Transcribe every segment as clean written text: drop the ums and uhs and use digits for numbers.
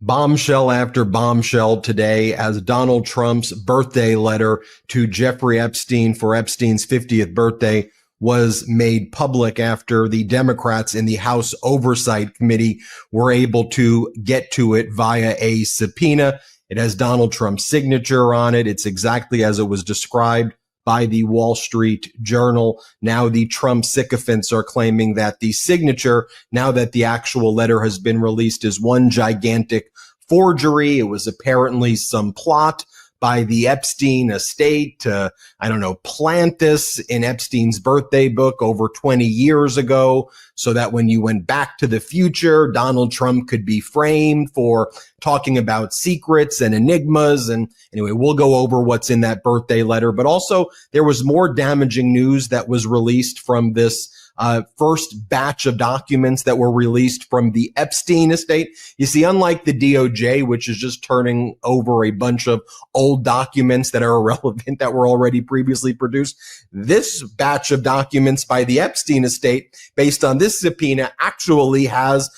Bombshell after bombshell today as Donald Trump's birthday letter to Jeffrey Epstein for Epstein's 50th birthday was made public after the Democrats in the House Oversight Committee were able to get to it via a subpoena. It has Donald Trump's signature on it. It's exactly as it was described by the Wall Street Journal. Now the Trump sycophants are claiming that the signature, now that the actual letter has been released, is one gigantic forgery. It was apparently some plot by the Epstein estate to, plant this in Epstein's birthday book over 20 years ago so that when you went back to the future, Donald Trump could be framed for talking about secrets and enigmas. And anyway, we'll go over what's in that birthday letter. But also there was more damaging news that was released from this first batch of documents that were released from the Epstein estate. You see, unlike the DOJ, which is just turning over a bunch of old documents that are irrelevant that were already previously produced, this batch of documents by the Epstein estate, based on this subpoena, actually has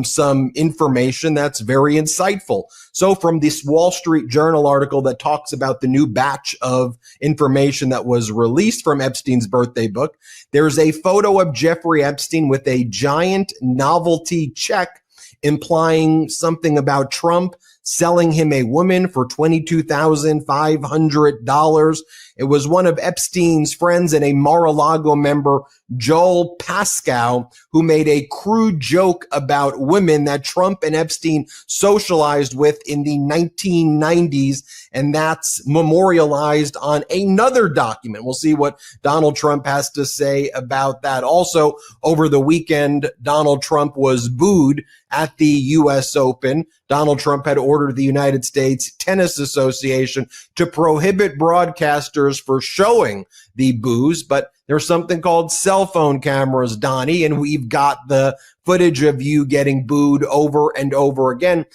some information that's very insightful. So from this Wall Street Journal article that talks about the new batch of information that was released from Epstein's birthday book, there's a photo of Jeffrey Epstein with a giant novelty check implying something about Trump selling him a woman for $22,500. It was one of Epstein's friends and a Mar-a-Lago member, Joel Pascoe, who made a crude joke about women that Trump and Epstein socialized with in the 1990s. And that's memorialized on another document. We'll see what Donald Trump has to say about that. Also, over the weekend, Donald Trump was booed at the U.S. Open. Donald Trump had ordered the United States Tennis Association to prohibit broadcasters for showing the boos, but there's something called cell phone cameras, Donnie, and we've got the footage of you getting booed over and over again.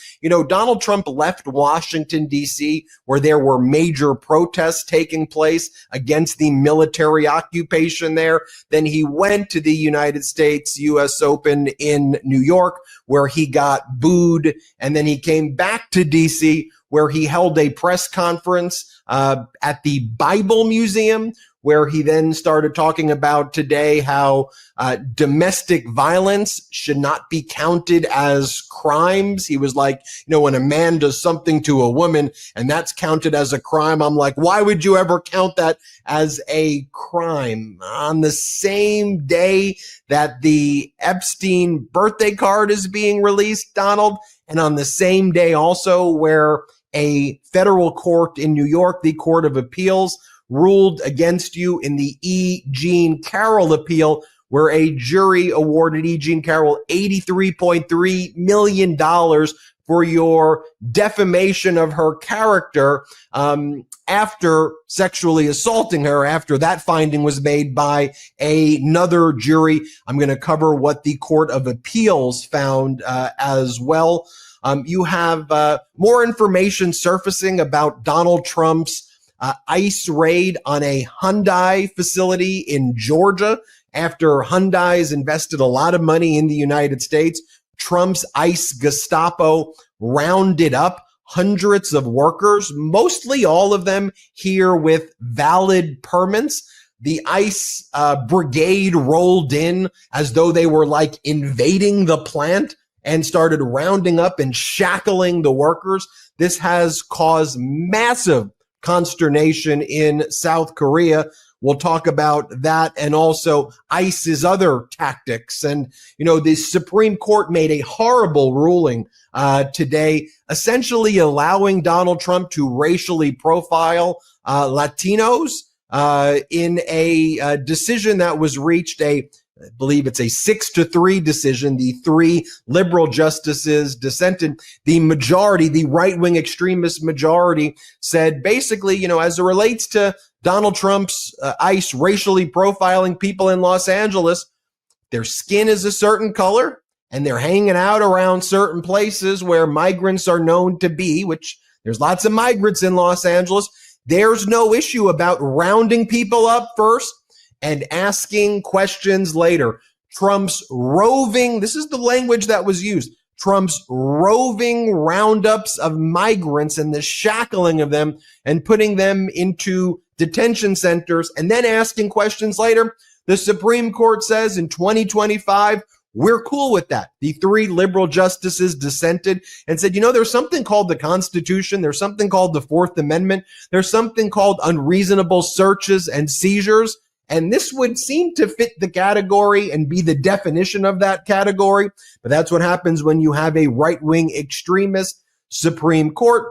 Donald Trump left Washington, D.C., where there were major protests taking place against the military occupation there. Then he went to the United States U.S. Open in New York, where he got booed. And then he came back to D.C., where he held a press conference at the Bible Museum, where he then started talking about today how domestic violence should not be counted as crimes. He was like, when a man does something to a woman and that's counted as a crime, I'm like, why would you ever count that as a crime? On the same day that the Epstein birthday card is being released, Donald, and on the same day also where a federal court in New York, the Court of Appeals, ruled against you in the E. Jean Carroll appeal, where a jury awarded E. Jean Carroll $83.3 million for your defamation of her character after sexually assaulting her, after that finding was made by another jury. I'm going to cover what the Court of Appeals found as well. You have more information surfacing about Donald Trump's ICE raid on a Hyundai facility in Georgia. After Hyundai's invested a lot of money in the United States, Trump's ICE Gestapo rounded up hundreds of workers, mostly all of them here with valid permits. The ICE brigade rolled in as though they were like invading the plant and started rounding up and shackling the workers. This has caused massive consternation in South Korea. We'll talk about that and also ICE's other tactics. And, the Supreme Court made a horrible ruling today, essentially allowing Donald Trump to racially profile Latinos in a decision that was reached, I believe it's a 6-3 decision. The 3 liberal justices dissented. The majority, the right-wing extremist majority, said basically, as it relates to Donald Trump's ICE racially profiling people in Los Angeles, their skin is a certain color and they're hanging out around certain places where migrants are known to be, which there's lots of migrants in Los Angeles. There's no issue about rounding people up first and asking questions later. Trump's roving, this is the language that was used, Trump's roving roundups of migrants and the shackling of them and putting them into detention centers and then asking questions later. The Supreme Court says in 2025, we're cool with that. The 3 liberal justices dissented and said, there's something called the Constitution. There's something called the Fourth Amendment. There's something called unreasonable searches and seizures. And this would seem to fit the category and be the definition of that category. But that's what happens when you have a right-wing extremist Supreme Court.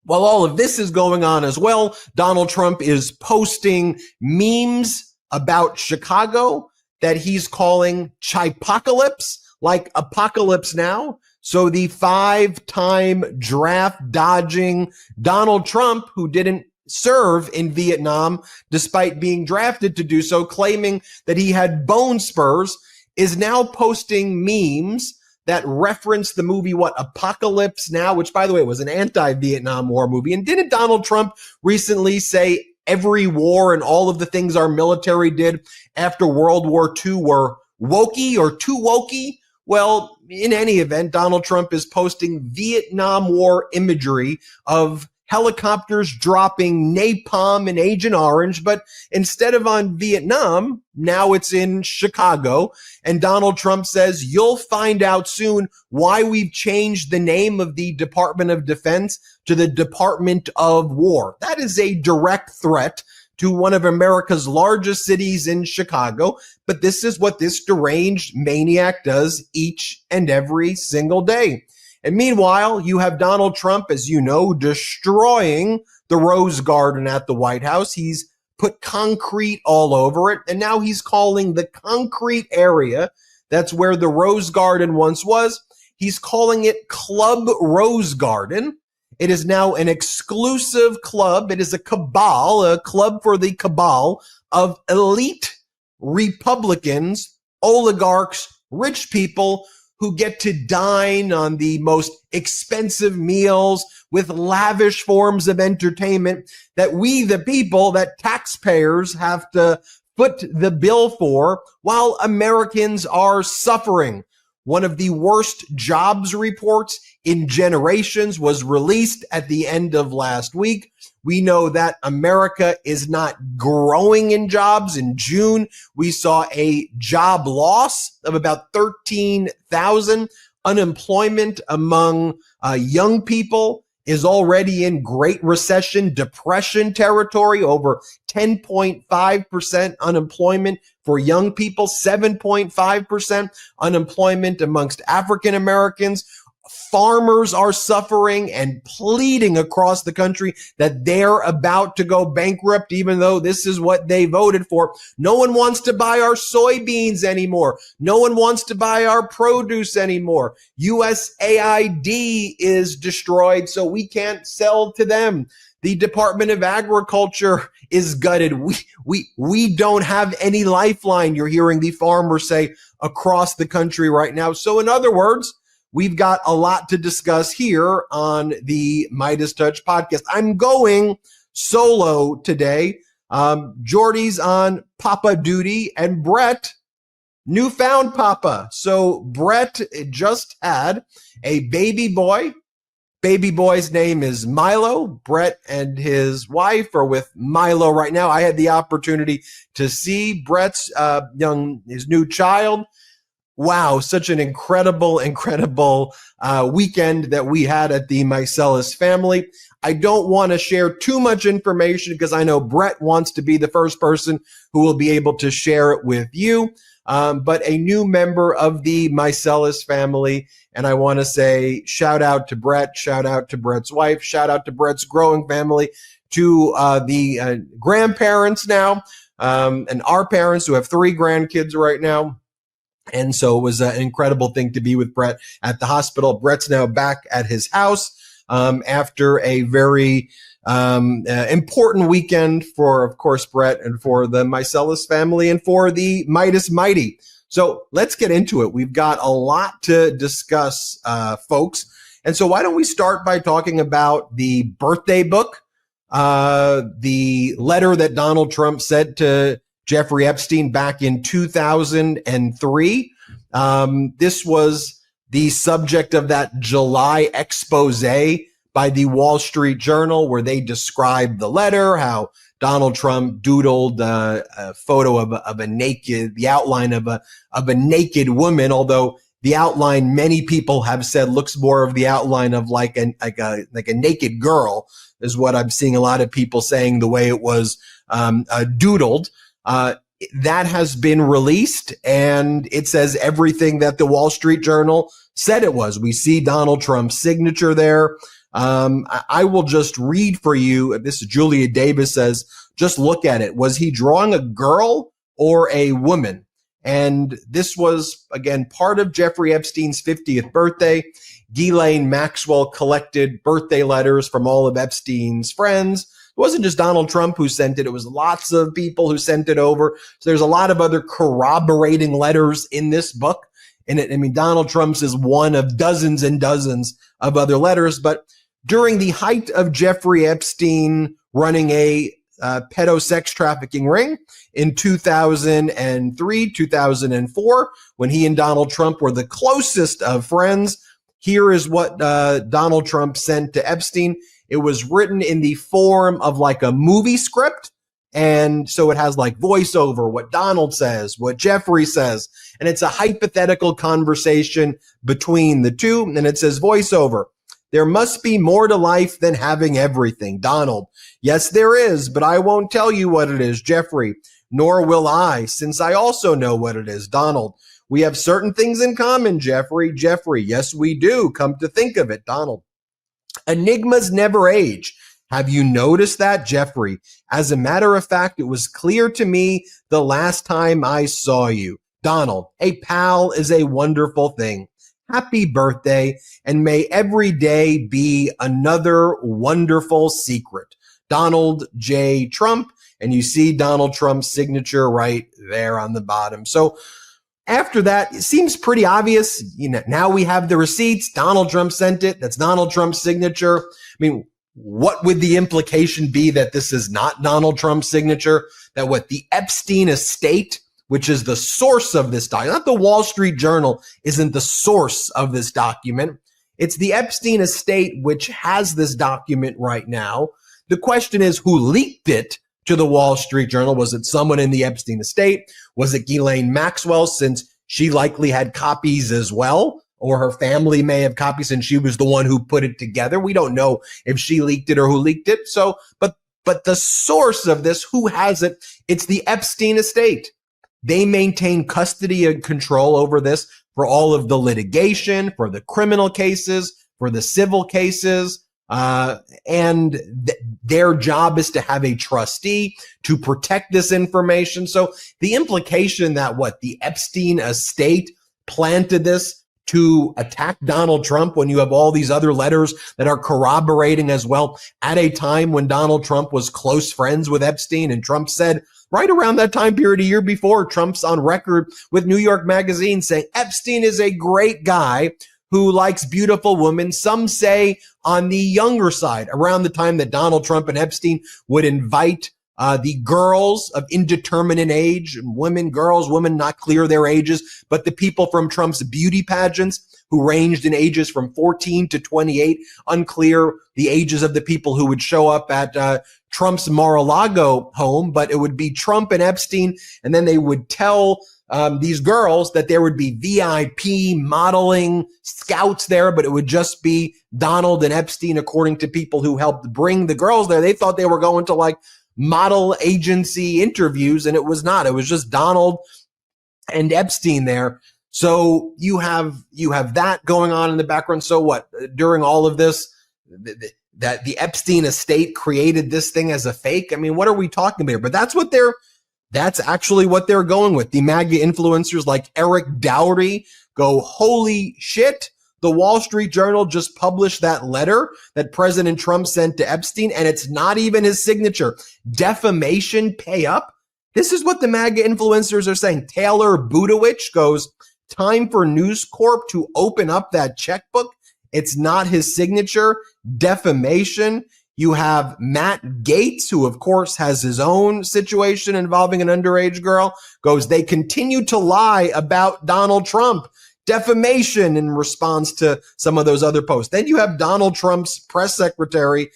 While all of this is going on as well, Donald Trump is posting memes about Chicago that he's calling Chipocalypse, like Apocalypse Now. So the 5-time draft dodging Donald Trump, who didn't serve in Vietnam despite being drafted to do so, claiming that he had bone spurs, is now posting memes that reference the movie, Apocalypse Now, which, by the way, was an anti-Vietnam War movie. And didn't Donald Trump recently say every war and all of the things our military did after World War II were wokey or too wokey? Well, in any event, Donald Trump is posting Vietnam War imagery of helicopters dropping napalm in Agent Orange, but instead of on Vietnam, now it's in Chicago. And Donald Trump says, you'll find out soon why we've changed the name of the Department of Defense to the Department of War. That is a direct threat to one of America's largest cities in Chicago. But this is what this deranged maniac does each and every single day. And meanwhile, you have Donald Trump, as you know, destroying the Rose Garden at the White House. He's put concrete all over it. And now he's calling the concrete area that's where the Rose Garden once was, he's calling it Club Rose Garden. It is now an exclusive club. It is a cabal, a club for the cabal of elite Republicans, oligarchs, rich people who get to dine on the most expensive meals with lavish forms of entertainment that we, the people, that taxpayers have to foot the bill for while Americans are suffering. One of the worst jobs reports in generations was released at the end of last week. We know that America is not growing in jobs. In June, we saw a job loss of about 13,000. Unemployment among young people is already in Great Recession, depression territory, over 10.5% unemployment for young people, 7.5% unemployment amongst African Americans. Farmers are suffering and pleading across the country that they're about to go bankrupt, even though this is what they voted for. No one wants to buy our soybeans anymore. No one wants to buy our produce anymore. USAID is destroyed, so we can't sell to them. The Department of Agriculture is gutted. We don't have any lifeline, you're hearing the farmers say across the country right now. So in other words, we've got a lot to discuss here on the MeidasTouch Podcast. I'm going solo today. Jordy's on Papa duty and Brett, newfound Papa. So Brett just had a baby boy. Baby boy's name is Milo. Brett and his wife are with Milo right now. I had the opportunity to see Brett's his new child. Wow, such an incredible weekend that we had at the Meiselas family. I don't want to share too much information because I know Brett wants to be the first person who will be able to share it with you. But a new member of the Meiselas family. And I want to say shout out to Brett, shout out to Brett's wife, shout out to Brett's growing family, to the grandparents now, and our parents who have 3 grandkids right now. And so it was an incredible thing to be with Brett at the hospital. Brett's now back at his house after a very important weekend for, of course, Brett and for the Meiselas family and for the Meidas Mighty. So let's get into it. We've got a lot to discuss, folks. And so why don't we start by talking about the birthday book, the letter that Donald Trump sent to Jeffrey Epstein back in 2003. This was the subject of that July expose by the Wall Street Journal, where they described the letter, how Donald Trump doodled a photo of a naked, the outline of a naked woman, although the outline many people have said looks more of the outline of like a naked girl, is what I'm seeing a lot of people saying the way it was doodled. That has been released, and it says everything that the Wall Street Journal said it was. We see Donald Trump's signature there. I will just read for you. This is Julia Davis says, just look at it. Was he drawing a girl or a woman? And this was, again, part of Jeffrey Epstein's 50th birthday. Ghislaine Maxwell collected birthday letters from all of Epstein's friends. It wasn't just Donald Trump who sent it. It was lots of people who sent it over. So there's a lot of other corroborating letters in this book. And Donald Trump's is one of dozens and dozens of other letters. But during the height of Jeffrey Epstein running a pedo-sex trafficking ring in 2003, 2004, when he and Donald Trump were the closest of friends, here is what Donald Trump sent to Epstein. It was written in the form of like a movie script. And so it has like voiceover, what Donald says, what Jeffrey says. And it's a hypothetical conversation between the two. And it says voiceover. There must be more to life than having everything. Donald. Yes, there is, but I won't tell you what it is, Jeffrey. Nor will I, since I also know what it is, Donald. We have certain things in common, Jeffrey. Jeffrey. Yes, we do. Come to think of it, Donald. Enigmas never age. Have you noticed that, Jeffrey? As a matter of fact, it was clear to me the last time I saw you. Donald, a pal is a wonderful thing. Happy birthday, and may every day be another wonderful secret. Donald J. Trump, and you see Donald Trump's signature right there on the bottom. So after that, it seems pretty obvious. Now we have the receipts. Donald Trump sent it. That's Donald Trump's signature. What would the implication be that this is not Donald Trump's signature? That what the Epstein estate, which is the source of this document, not the Wall Street Journal, isn't the source of this document. It's the Epstein estate which has this document right now. The question is, who leaked it to the Wall Street Journal? Was it someone in the Epstein estate? Was it Ghislaine Maxwell, since she likely had copies as well? Or her family may have copies and she was the one who put it together. We don't know if she leaked it or who leaked it. So, but the source of this, who has it? It's the Epstein estate. They maintain custody and control over this for all of the litigation, for the criminal cases, for the civil cases. And their job is to have a trustee to protect this information. So the implication that the Epstein estate planted this to attack Donald Trump, when you have all these other letters that are corroborating as well, at a time when Donald Trump was close friends with Epstein, and Trump said right around that time period, a year before, Trump's on record with New York Magazine saying Epstein is a great guy who likes beautiful women. Some say on the younger side, around the time that Donald Trump and Epstein would invite the girls of indeterminate age, women, not clear their ages, but the people from Trump's beauty pageants who ranged in ages from 14 to 28, unclear the ages of the people who would show up at Trump's Mar-a-Lago home, but it would be Trump and Epstein, and then they would tell these girls that there would be VIP modeling scouts there, but it would just be Donald and Epstein, according to people who helped bring the girls there. They thought they were going to like model agency interviews, and it was not. It was just Donald and Epstein there. So you have that going on in the background. So what? During all of this, that the Epstein estate created this thing as a fake. What are we talking about here? But that's actually what they're going with. The MAGA influencers like Eric Dowry go, holy shit. The Wall Street Journal just published that letter that President Trump sent to Epstein, and it's not even his signature. Defamation, pay up. This is what the MAGA influencers are saying. Taylor Budowich goes, time for News Corp to open up that checkbook. It's not his signature. Defamation. You have Matt Gaetz, who of course has his own situation involving an underage girl, goes, they continue to lie about Donald Trump. defamation in response to some of those other posts. Then you have Donald Trump's press secretary,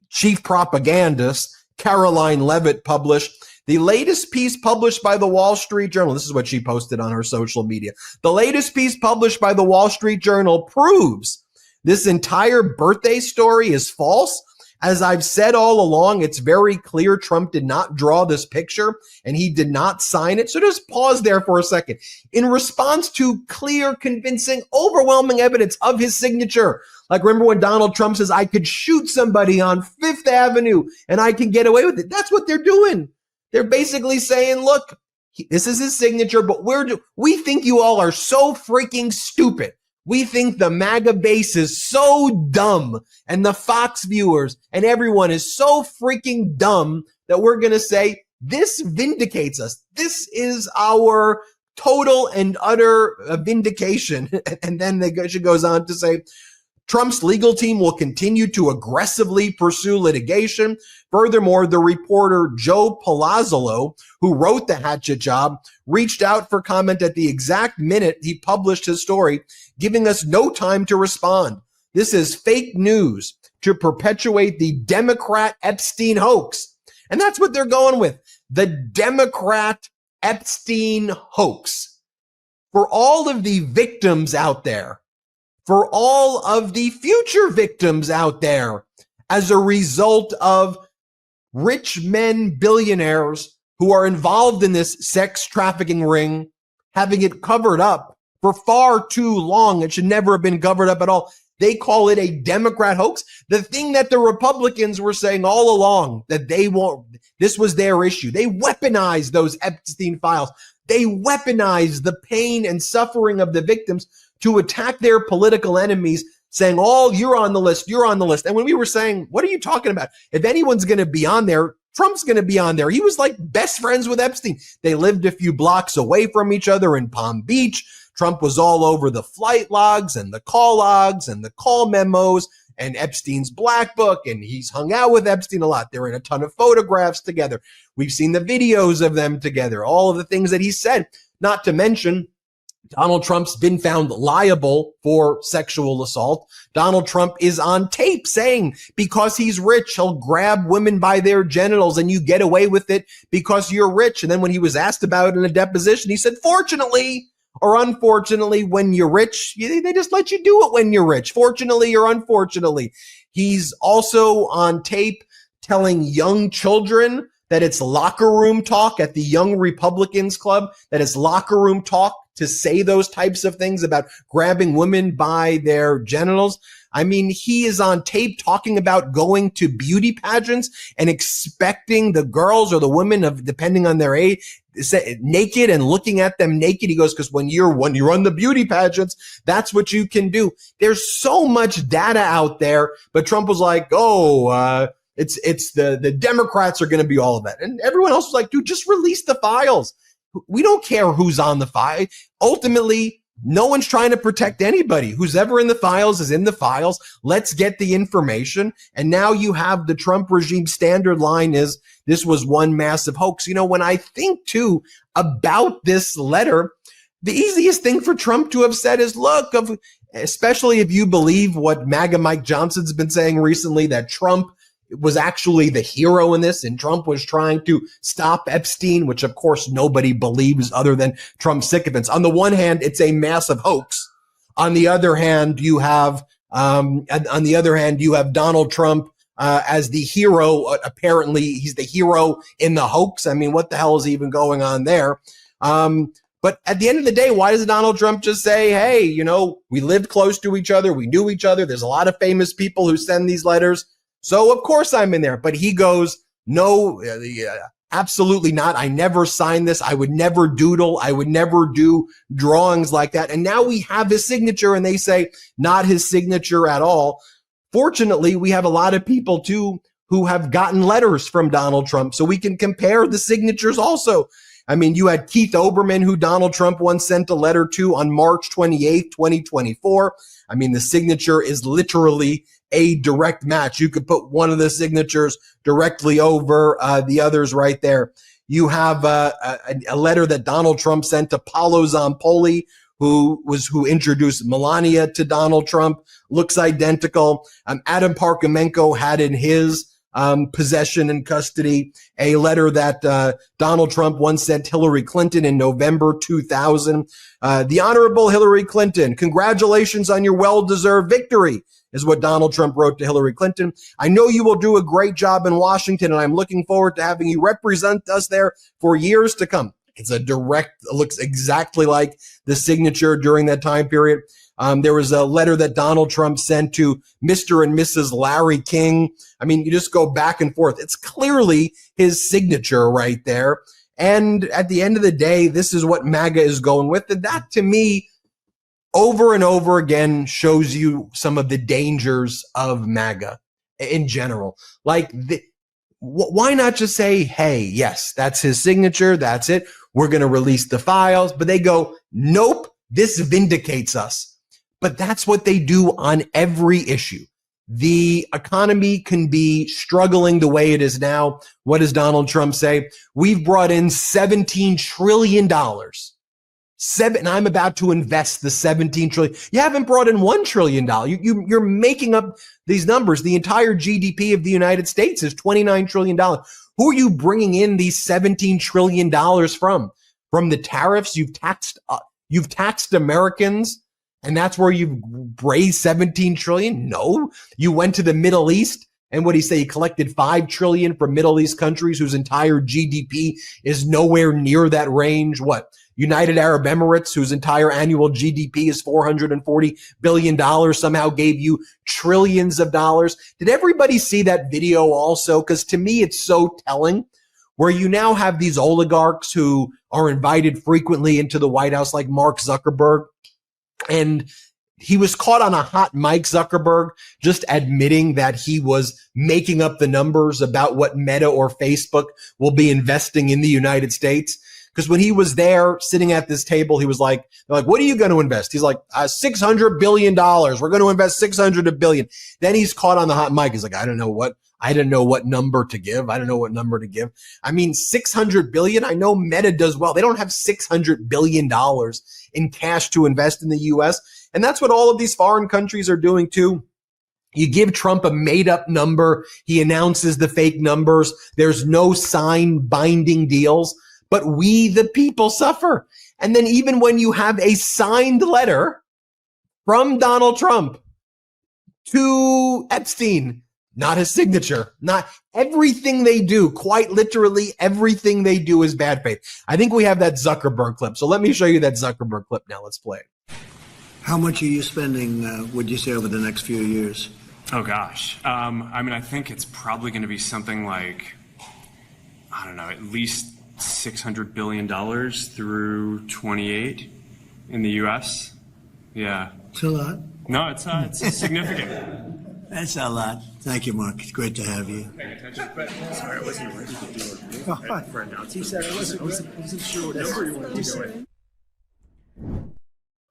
chief propagandist, Caroline Leavitt, published the latest piece published by the Wall Street Journal. This is what she posted on her social media. The latest piece published by the Wall Street Journal proves this entire birthday story is false. As I've said all along, it's very clear Trump did not draw this picture and he did not sign it. So just pause there for a second. In response to clear, convincing, overwhelming evidence of his signature, like remember when Donald Trump says, I could shoot somebody on Fifth Avenue and I can get away with it. That's what they're doing. They're basically saying, look, this is his signature, but we think you all are so freaking stupid. We think the MAGA base is so dumb and the Fox viewers and everyone is so freaking dumb that we're going to say this vindicates us. This is our total and utter vindication. And then she goes on to say, Trump's legal team will continue to aggressively pursue litigation. Furthermore, the reporter Joe Palazzolo, who wrote the hatchet job, reached out for comment at the exact minute he published his story, giving us no time to respond. This is fake news to perpetuate the Democrat Epstein hoax. And that's what they're going with. The Democrat Epstein hoax. For all of the victims out there, for all of the future victims out there as a result of rich men, billionaires who are involved in this sex trafficking ring, having it covered up for far too long. It should never have been covered up at all. They call it a Democrat hoax. The thing that the Republicans were saying all along that they won't, this was their issue. They weaponized those Epstein files. They weaponized the pain and suffering of the victims to attack their political enemies, saying, oh, you're on the list, you're on the list. And when we were saying, what are you talking about? If anyone's going to be on there, Trump's going to be on there. He was like best friends with Epstein. They lived a few blocks away from each other in Palm Beach. Trump was all over the flight logs and the call memos and Epstein's black book. And he's hung out with Epstein a lot. They're in a ton of photographs together. We've seen the videos of them together, all of the things that he said, not to mention Donald Trump's been found liable for sexual assault. Donald Trump is on tape saying because he's rich, he'll grab women by their genitals and you get away with it because you're rich. And then when he was asked about it in a deposition, he said, fortunately or unfortunately, when you're rich, they just let you do it when you're rich, fortunately or unfortunately. He's also on tape telling young children that it's locker room talk at the Young Republicans Club, that it's locker room talk to say those types of things about grabbing women by their genitals. I mean, he is on tape talking about going to beauty pageants and expecting the girls or the women of, depending on their age, naked and looking at them naked. He goes, because when you run the beauty pageants, that's what you can do. There's so much data out there, but Trump was like, it's the Democrats are going to be all of that. And everyone else was like, dude, just release the files. We don't care who's on the file. Ultimately, no one's trying to protect anybody. Who's ever in the files is in the files. Let's get the information. And now you have the Trump regime standard line is this was one massive hoax. You know, when I think too about this letter, the easiest thing for Trump to have said is, look, especially if you believe what MAGA Mike Johnson's been saying recently, that Trump was actually the hero in this, and Trump was trying to stop Epstein, which of course nobody believes other than Trump's sycophants. On the one hand, it's a massive hoax. On the other hand, you have Donald Trump as the hero. Apparently, he's the hero in the hoax. I mean, what the hell is even going on there? But at the end of the day, why does Donald Trump just say, hey, you know, we lived close to each other, we knew each other. There's a lot of famous people who send these letters. So, of course, I'm in there. But he goes, no, absolutely not. I never signed this. I would never doodle. I would never do drawings like that. And now we have his signature, and they say not his signature at all. Fortunately, we have a lot of people, too, who have gotten letters from Donald Trump, so we can compare the signatures also. I mean, you had Keith Olbermann, who Donald Trump once sent a letter to on March 28th, 2024. I mean, the signature is literally a direct match. You could put one of the signatures directly over the others right there. You have a letter that Donald Trump sent to Paolo Zampoli, who introduced Melania to Donald Trump, looks identical. Adam Parkhamenko had in his possession and custody a letter that Donald Trump once sent Hillary Clinton in November 2000. The Honorable Hillary Clinton, congratulations on your well-deserved victory, is what Donald Trump wrote to Hillary Clinton. I know you will do a great job in Washington, and I'm looking forward to having you represent us there for years to come. It's a direct, looks exactly like the signature during that time period. There was a letter that Donald Trump sent to Mr. and Mrs. Larry King. I mean, you just go back and forth. It's clearly his signature right there. And at the end of the day, this is what MAGA is going with. And that, to me, over and over again, shows you some of the dangers of MAGA in general. Like, why not just say, hey, yes, that's his signature. That's it. We're going to release the files. But they go, nope, this vindicates us. But that's what they do on every issue. The economy can be struggling the way it is now. What does Donald Trump say? We've brought in $17 trillion. And I'm about to invest the $17 trillion. You haven't brought in $1 trillion. You're making up these numbers. The entire GDP of the United States is $29 trillion. Who are you bringing in these $17 trillion from? From the tariffs you've taxed Americans, and that's where you've raised $17 trillion? No, you went to the Middle East, and what do you say? You collected $5 trillion from Middle East countries whose entire GDP is nowhere near that range. What? United Arab Emirates, whose entire annual GDP is $440 billion, somehow gave you trillions of dollars. Did everybody see that video also? Because to me, it's so telling, where you now have these oligarchs who are invited frequently into the White House, like Mark Zuckerberg. And he was caught on a hot mic, Zuckerberg, just admitting that he was making up the numbers about what Meta or Facebook will be investing in the United States. Because when he was there sitting at this table, he was like, they're like, what are you going to invest? He's like, $600 billion. We're going to invest $600 billion. Then he's caught on the hot mic. He's like, I don't know what number to give. I mean, $600 billion. I know Meta does well. They don't have $600 billion in cash to invest in the U.S. And that's what all of these foreign countries are doing too. You give Trump a made up number. He announces the fake numbers. There's no signed binding deals. But we, the people, suffer. And then even when you have a signed letter from Donald Trump to Epstein, not his signature, not everything they do, quite literally everything they do is bad faith. I think we have that Zuckerberg clip. So let me show you that Zuckerberg clip now. Let's play it. How much are you spending, would you say, over the next few years? Oh, gosh. I mean, I think it's probably going to be something like, I don't know, at least $600 billion through 28 in the U.S. Yeah. It's a lot. No, it's significant. That's a lot. Thank you, Mark. It's great to have you. Sorry, I wasn't ready to do it for announcement. He said I wasn't sure what number you wanted to go with.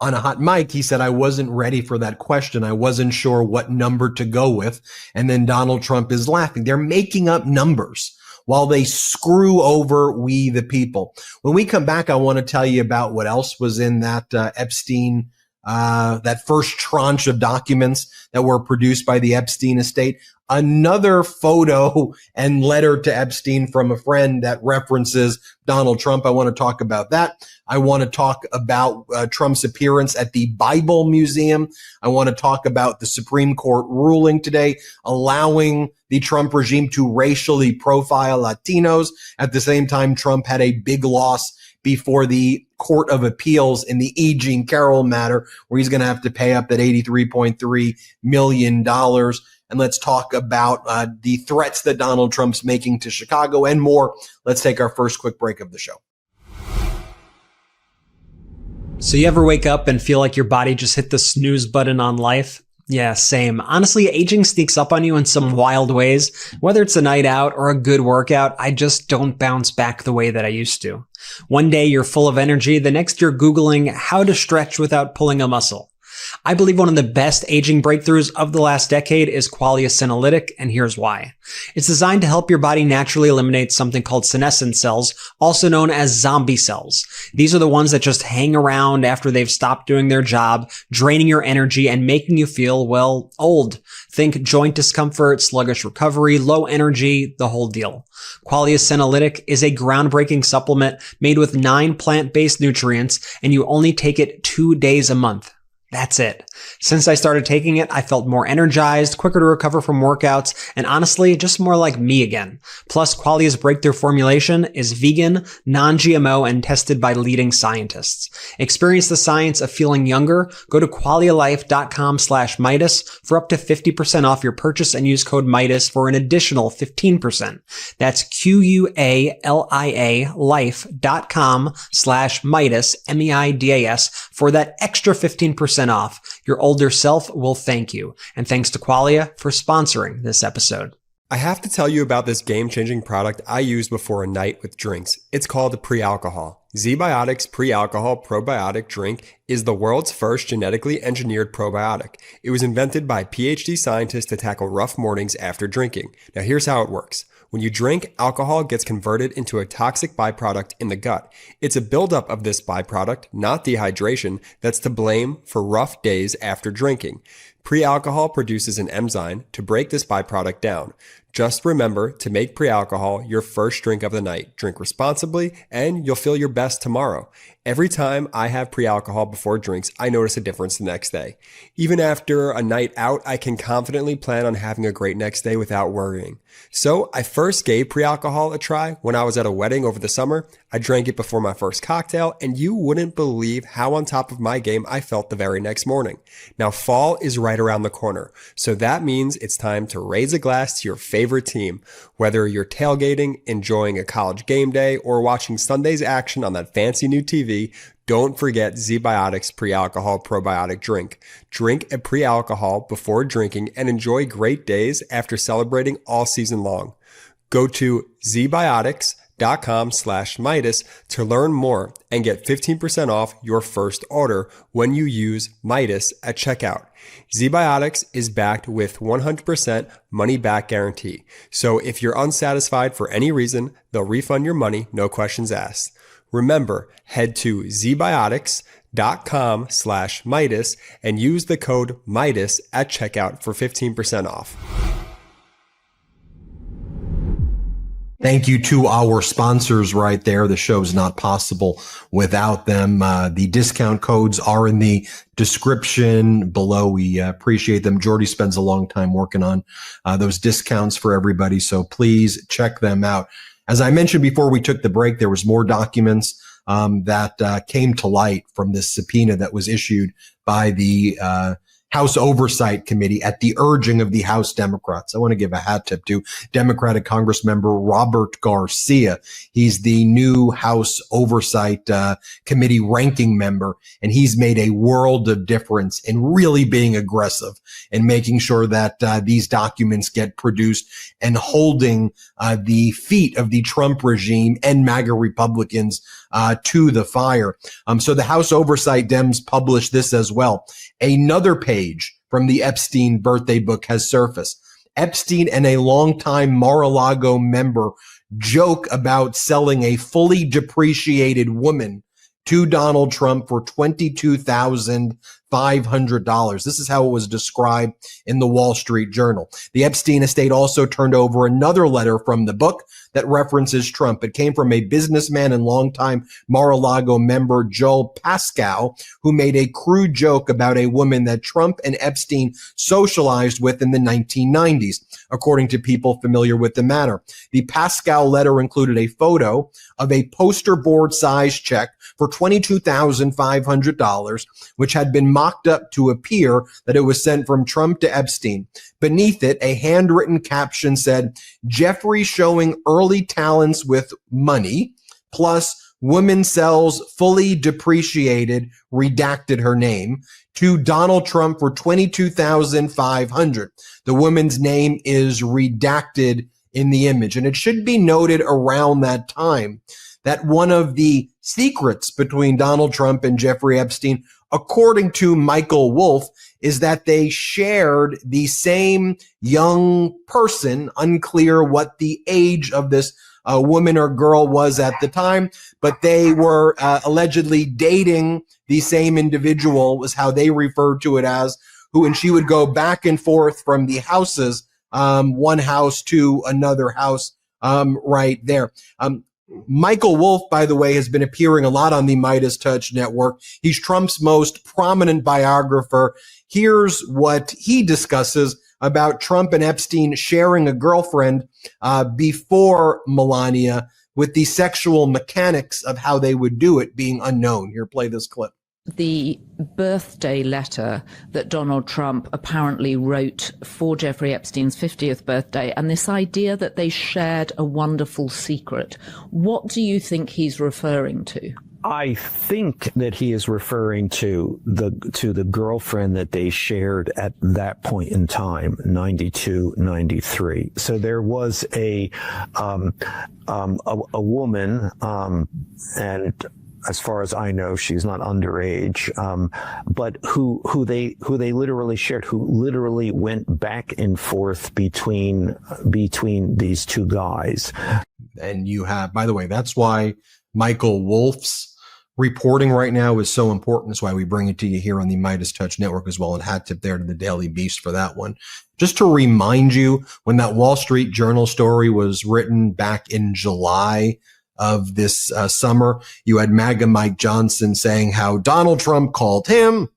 On a hot mic, he said, I wasn't ready for that question. I wasn't sure what number to go with. And then Donald Trump is laughing. They're making up numbers while they screw over we, the people. When we come back, I want to tell you about what else was in that Epstein, that first tranche of documents that were produced by the Epstein estate. Another photo and letter to Epstein from a friend that references Donald Trump. I want to talk about that. I want to talk about Trump's appearance at the Bible Museum. I want to talk about the Supreme Court ruling today, allowing the Trump regime to racially profile Latinos. At the same time, Trump had a big loss before the Court of Appeals in the E. Jean Carroll matter, where he's going to have to pay up that $83.3 million. And let's talk about the threats that Donald Trump's making to Chicago and more. Let's take our first quick break of the show. So you ever wake up and feel like your body just hit the snooze button on life? Yeah, same. Honestly, aging sneaks up on you in some wild ways. Whether it's a night out or a good workout, I just don't bounce back the way that I used to. One day you're full of energy, the next you're Googling how to stretch without pulling a muscle. I believe one of the best aging breakthroughs of the last decade is Qualia Senolytic, and here's why. It's designed to help your body naturally eliminate something called senescent cells, also known as zombie cells. These are the ones that just hang around after they've stopped doing their job, draining your energy and making you feel, well, old. Think joint discomfort, sluggish recovery, low energy, the whole deal. Qualia Senolytic is a groundbreaking supplement made with 9 plant-based nutrients, and you only take it 2 days a month. That's it. Since I started taking it, I felt more energized, quicker to recover from workouts, and honestly, just more like me again. Plus, Qualia's breakthrough formulation is vegan, non-GMO, and tested by leading scientists. Experience the science of feeling younger. Go to qualialife.com/Meidas for up to 50% off your purchase and use code Meidas for an additional 15%. That's QUALIA life.com/Meidas, MEIDAS, for that extra 15% off. Your older self will thank you. And thanks to Qualia for sponsoring this episode. I have to tell you about this game-changing product I use before a night with drinks. It's called pre-alcohol. ZBiotics Pre-Alcohol Probiotic Drink is the world's first genetically engineered probiotic. It was invented by PhD scientists to tackle rough mornings after drinking. Now here's how it works. When you drink, alcohol gets converted into a toxic byproduct in the gut. It's a buildup of this byproduct, not dehydration, that's to blame for rough days after drinking. Pre-alcohol produces an enzyme to break this byproduct down. Just remember to make pre-alcohol your first drink of the night. Drink responsibly and you'll feel your best tomorrow. Every time I have pre-alcohol before drinks, I notice a difference the next day. Even after a night out, I can confidently plan on having a great next day without worrying. So I first gave pre-alcohol a try when I was at a wedding over the summer. I drank it before my first cocktail, and you wouldn't believe how on top of my game I felt the very next morning. Now fall is right around the corner, so that means it's time to raise a glass to your favorite team. Whether you're tailgating, enjoying a college game day, or watching Sunday's action on that fancy new TV, don't forget ZBiotics Pre-Alcohol Probiotic Drink. Drink a pre-alcohol before drinking and enjoy great days after celebrating all season long. Go to zbiotics.com/Meidas to learn more and get 15% off your first order when you use Meidas at checkout. ZBiotics is backed with 100% money back guarantee. So if you're unsatisfied for any reason, they'll refund your money, no questions asked. Remember, head to zbiotics.com/Meidas and use the code Meidas at checkout for 15% off. Thank you to our sponsors right there. The show's not possible without them. The discount codes are in the description below. We appreciate them. Jordy spends a long time working on those discounts for everybody, so please check them out. As I mentioned before we took the break, there was more documents that came to light from this subpoena that was issued by the House Oversight Committee at the urging of the House Democrats. I want to give a hat tip to Democratic Congressmember Robert Garcia. He's the new House Oversight Committee ranking member, and he's made a world of difference in really being aggressive and making sure that these documents get produced and holding the feet of the Trump regime and MAGA Republicans to the fire. So the House Oversight Dems published this as well. Another page from the Epstein birthday book has surfaced. Epstein and a longtime Mar-a-Lago member joke about selling a fully depreciated woman to Donald Trump for $22,500. This is how it was described in the Wall Street Journal. The Epstein estate also turned over another letter from the book that references Trump. It came from a businessman and longtime Mar-a-Lago member, Joel Pascal, who made a crude joke about a woman that Trump and Epstein socialized with in the 1990s, according to people familiar with the matter. The Pascal letter included a photo of a poster board size check for $22,500, which had been mocked up to appear that it was sent from Trump to Epstein. Beneath it, a handwritten caption said, "Jeffrey showing early talents with money, plus woman sells fully depreciated," redacted her name, "to Donald Trump for $22,500. The woman's name is redacted in the image. And it should be noted around that time that one of the secrets between Donald Trump and Jeffrey Epstein according to Michael Wolff, is that they shared the same young person, unclear what the age of this woman or girl was at the time, but they were allegedly dating the same individual, was how they referred to it as, and she would go back and forth from the houses, one house to another house, right there. Michael Wolff, by the way, has been appearing a lot on the MeidasTouch network. He's Trump's most prominent biographer. Here's what he discusses about Trump and Epstein sharing a girlfriend before Melania, with the sexual mechanics of how they would do it being unknown. Here, play this clip. The birthday letter that Donald Trump apparently wrote for Jeffrey Epstein's 50th birthday, and this idea that they shared a wonderful secret. What do you think he's referring to? I think that he is referring to the girlfriend that they shared at that point in time, 92, 93. So there was a woman, and as far as I know, she's not underage, but who they literally shared, who literally went back and forth between these two guys. And you have, by the way, that's why Michael Wolff's reporting right now is so important. That's why we bring it to you here on the MeidasTouch Network as well. And hat tip there to the Daily Beast for that one. Just to remind you, when that Wall Street Journal story was written back in July of this summer, you had MAGA Mike Johnson saying how Donald Trump called him,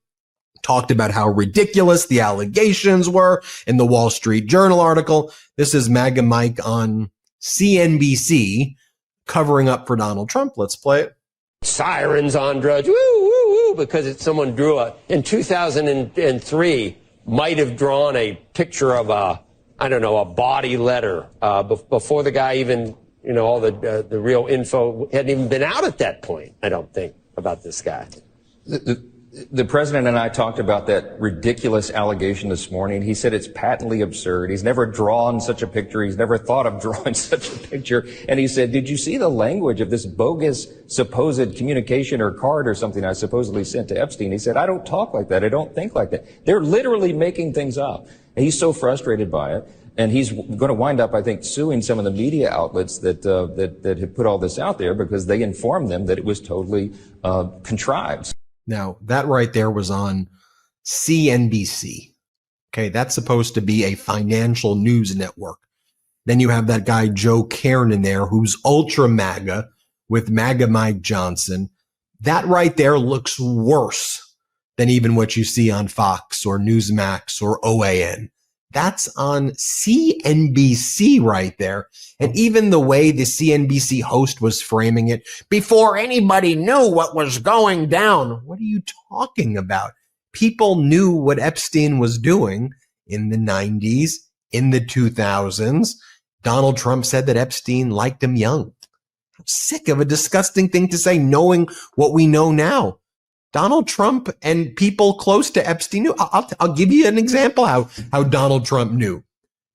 talked about how ridiculous the allegations were in the Wall Street Journal article. This is MAGA Mike on CNBC covering up for Donald Trump. Let's play it. Sirens on drugs, woo, woo, woo, because someone drew in 2003, might have drawn a picture of a body letter before the guy even, all the real info hadn't even been out at that point, I don't think, about this guy. The president and I talked about that ridiculous allegation this morning. He said it's patently absurd. He's never drawn such a picture. He's never thought of drawing such a picture. And he said, did you see the language of this bogus supposed communication or card or something I supposedly sent to Epstein? He said, I don't talk like that. I don't think like that. They're literally making things up. And he's so frustrated by it. And he's going to wind up, I think, suing some of the media outlets that had put all this out there because they informed them that it was totally contrived. Now, that right there was on CNBC. Okay, that's supposed to be a financial news network. Then you have that guy, Joe Cairn, in there, who's ultra MAGA with MAGA Mike Johnson. That right there looks worse than even what you see on Fox or Newsmax or OAN. That's on CNBC right there. And even the way the CNBC host was framing it, before anybody knew what was going down. What are you talking about? People knew what Epstein was doing in the 90s, in the 2000s. Donald Trump said that Epstein liked him young. How sick of a disgusting thing to say, knowing what we know now. Donald Trump and people close to Epstein knew. I'll give you an example how Donald Trump knew.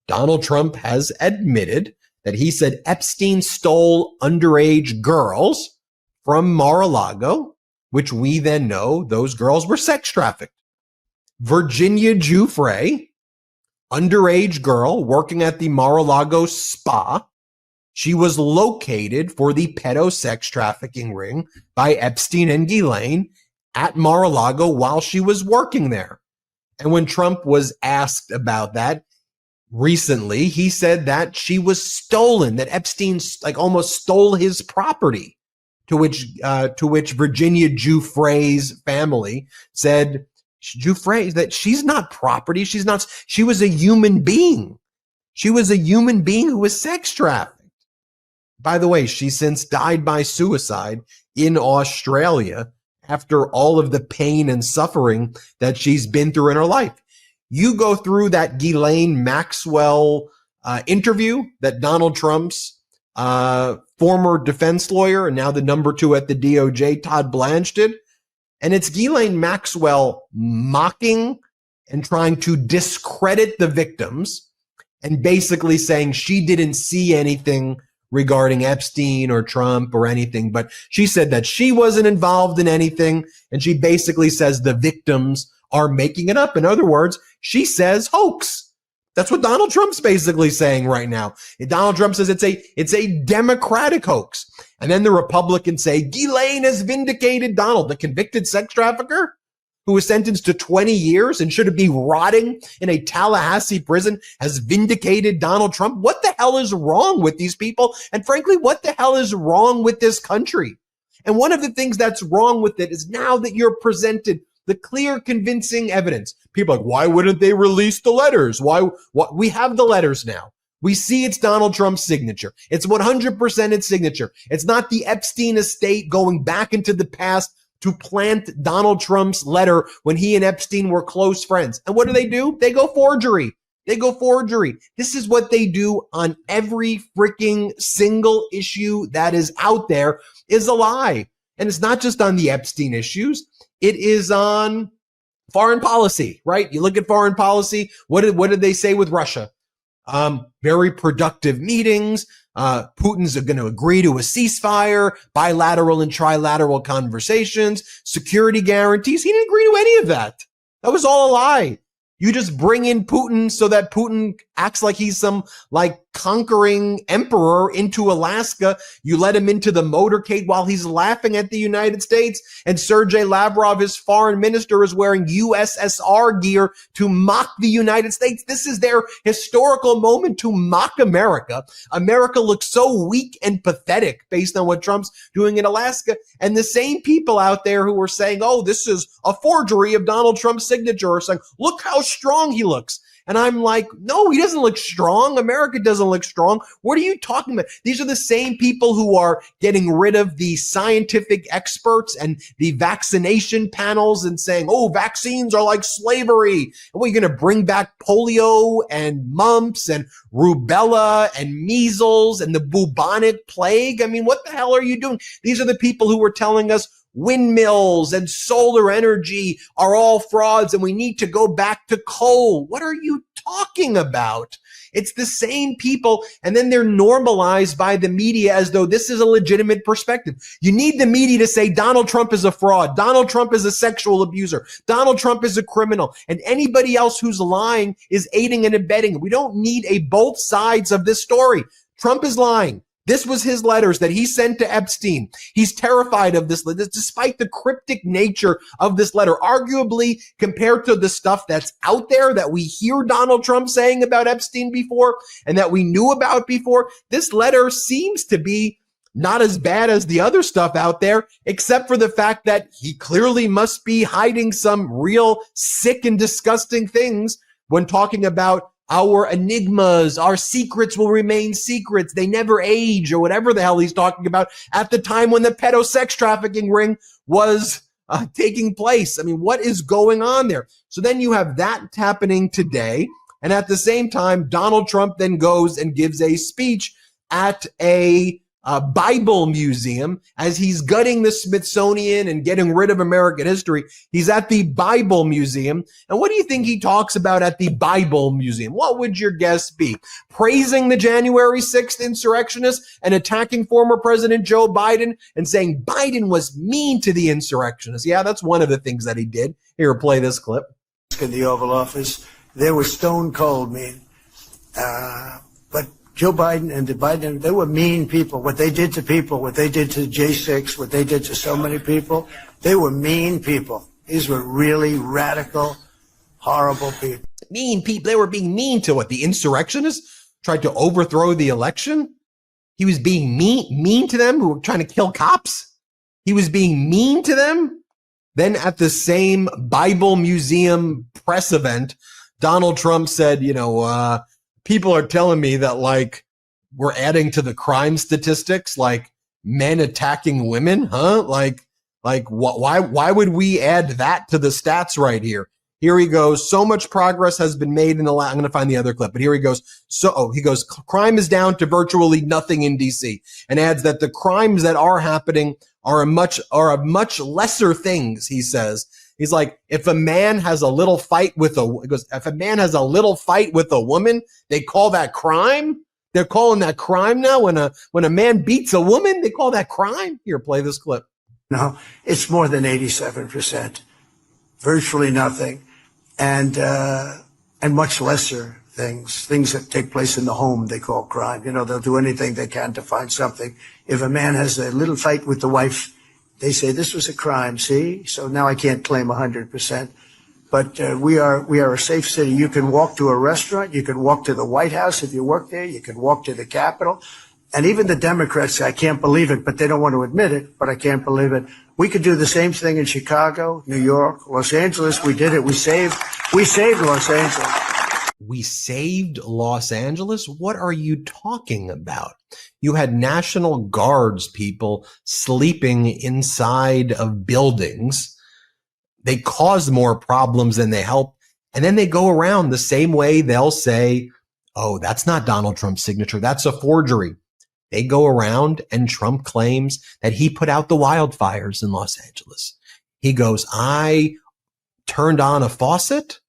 Donald Trump has admitted that he said Epstein stole underage girls from Mar-a-Lago, which we then know those girls were sex trafficked. Virginia Giuffre, underage girl working at the Mar-a-Lago spa. She was located for the pedo sex trafficking ring by Epstein and Ghislaine at Mar-a-Lago while she was working there. And when Trump was asked about that recently, he said that she was stolen, that Epstein almost stole his property, to which Virginia Giuffre's family said, Giuffre, that she's not property. She was a human being. She was a human being who was sex trafficked. By the way, she since died by suicide in Australia after all of the pain and suffering that she's been through in her life. You go through that Ghislaine Maxwell interview that Donald Trump's former defense lawyer and now the number 2 at the DOJ, Todd Blanche, did. And it's Ghislaine Maxwell mocking and trying to discredit the victims and basically saying she didn't see anything regarding Epstein or Trump or anything, but she said that she wasn't involved in anything. And she basically says the victims are making it up. In other words, she says hoax. That's what Donald Trump's basically saying right now. And Donald Trump says it's a Democratic hoax. And then the Republicans say Ghislaine has vindicated Donald, the convicted sex trafficker who was sentenced to 20 years and should be rotting in a Tallahassee prison, has vindicated Donald Trump. What the hell is wrong with these people? And frankly, what the hell is wrong with this country? And one of the things that's wrong with it is now that you're presented the clear, convincing evidence. People are like, why wouldn't they release the letters? What? We have the letters now. We see it's Donald Trump's signature. It's 100% its signature. It's not the Epstein estate going back into the past to plant Donald Trump's letter when he and Epstein were close friends. And what do? They go forgery. This is what they do on every freaking single issue that is out there is a lie. And it's not just on the Epstein issues. It is on foreign policy, right? You look at foreign policy. What did they say with Russia? Very productive meetings. Putin's going to agree to a ceasefire, bilateral and trilateral conversations, security guarantees. He didn't agree to any of that. That was all a lie. You just bring in Putin so that Putin acts like he's some conquering emperor into Alaska. You let him into the motorcade while he's laughing at the United States. And Sergei Lavrov, his foreign minister, is wearing USSR gear to mock the United States. This is their historical moment to mock America. America looks so weak and pathetic based on what Trump's doing in Alaska. And the same people out there who are saying, oh, this is a forgery of Donald Trump's signature, are saying, look how strong he looks. And I'm like, no, he doesn't look strong. America doesn't look strong. What are you talking about? These are the same people who are getting rid of the scientific experts and the vaccination panels and saying, oh, vaccines are like slavery. And what, are you going to bring back polio and mumps and rubella and measles and the bubonic plague? I mean, what the hell are you doing? These are the people who were telling us windmills and solar energy are all frauds and we need to go back to coal. What are you talking about? It's the same people, and then they're normalized by the media as though this is a legitimate perspective. You need the media to say Donald Trump is a fraud. Donald Trump is a sexual abuser. Donald Trump is a criminal. And anybody else who's lying is aiding and abetting. We don't need both sides of this story. Trump is lying. This was his letters that he sent to Epstein. He's terrified of this, despite the cryptic nature of this letter. Arguably, compared to the stuff that's out there that we hear Donald Trump saying about Epstein before and that we knew about before, this letter seems to be not as bad as the other stuff out there, except for the fact that he clearly must be hiding some real sick and disgusting things when talking about our enigmas, our secrets will remain secrets. They never age, or whatever the hell he's talking about at the time when the pedo sex trafficking ring was taking place. I mean, what is going on there? So then you have that happening today. And at the same time, Donald Trump then goes and gives a speech at a Bible museum as he's gutting the Smithsonian and getting rid of American history. He's at the Bible Museum. And what do you think he talks about at the Bible Museum? What would your guess be? Praising the January 6th insurrectionists and attacking former President Joe Biden and saying Biden was mean to the insurrectionists. Yeah, that's one of the things that he did. Here, play this clip. In the Oval Office, they were stone cold mean. But Joe Biden and the Biden, they were mean people. What they did to people, what they did to J6, what they did to so many people, they were mean people. These were really radical, horrible people. Mean people. They were being mean to what? The insurrectionists tried to overthrow the election? He was being mean to them who were trying to kill cops? He was being mean to them? Then at the same Bible Museum press event, Donald Trump said, people are telling me that we're adding to the crime statistics, like men attacking women, huh? Why would we add that to the stats right here? Here he goes. So much progress has been made in the I'm going to find the other clip, but here he goes. He goes, crime is down to virtually nothing in DC, and adds that the crimes that are happening are of much lesser things, he says. He's like, if a man has a little fight with if a man has a little fight with a woman, they call that crime? They're calling that crime now. When a man beats a woman, they call that crime. Here, play this clip. No, it's more than 87%. Virtually nothing. And much lesser things that take place in the home they call crime. They'll do anything they can to find something. If a man has a little fight with the wife, they say this was a crime, see? So now I can't claim 100%. But we are a safe city. You can walk to a restaurant. You can walk to the White House if you work there. You can walk to the Capitol. And even the Democrats say, I can't believe it, but they don't want to admit it, but I can't believe it. We could do the same thing in Chicago, New York, Los Angeles. We did it. We saved Los Angeles. We saved Los Angeles? What are you talking about? You had National Guards people sleeping inside of buildings. They cause more problems than they help. And then they go around the same way. They'll say, oh, that's not Donald Trump's signature. That's a forgery. They go around and Trump claims that he put out the wildfires in Los Angeles. He goes, I turned on a faucet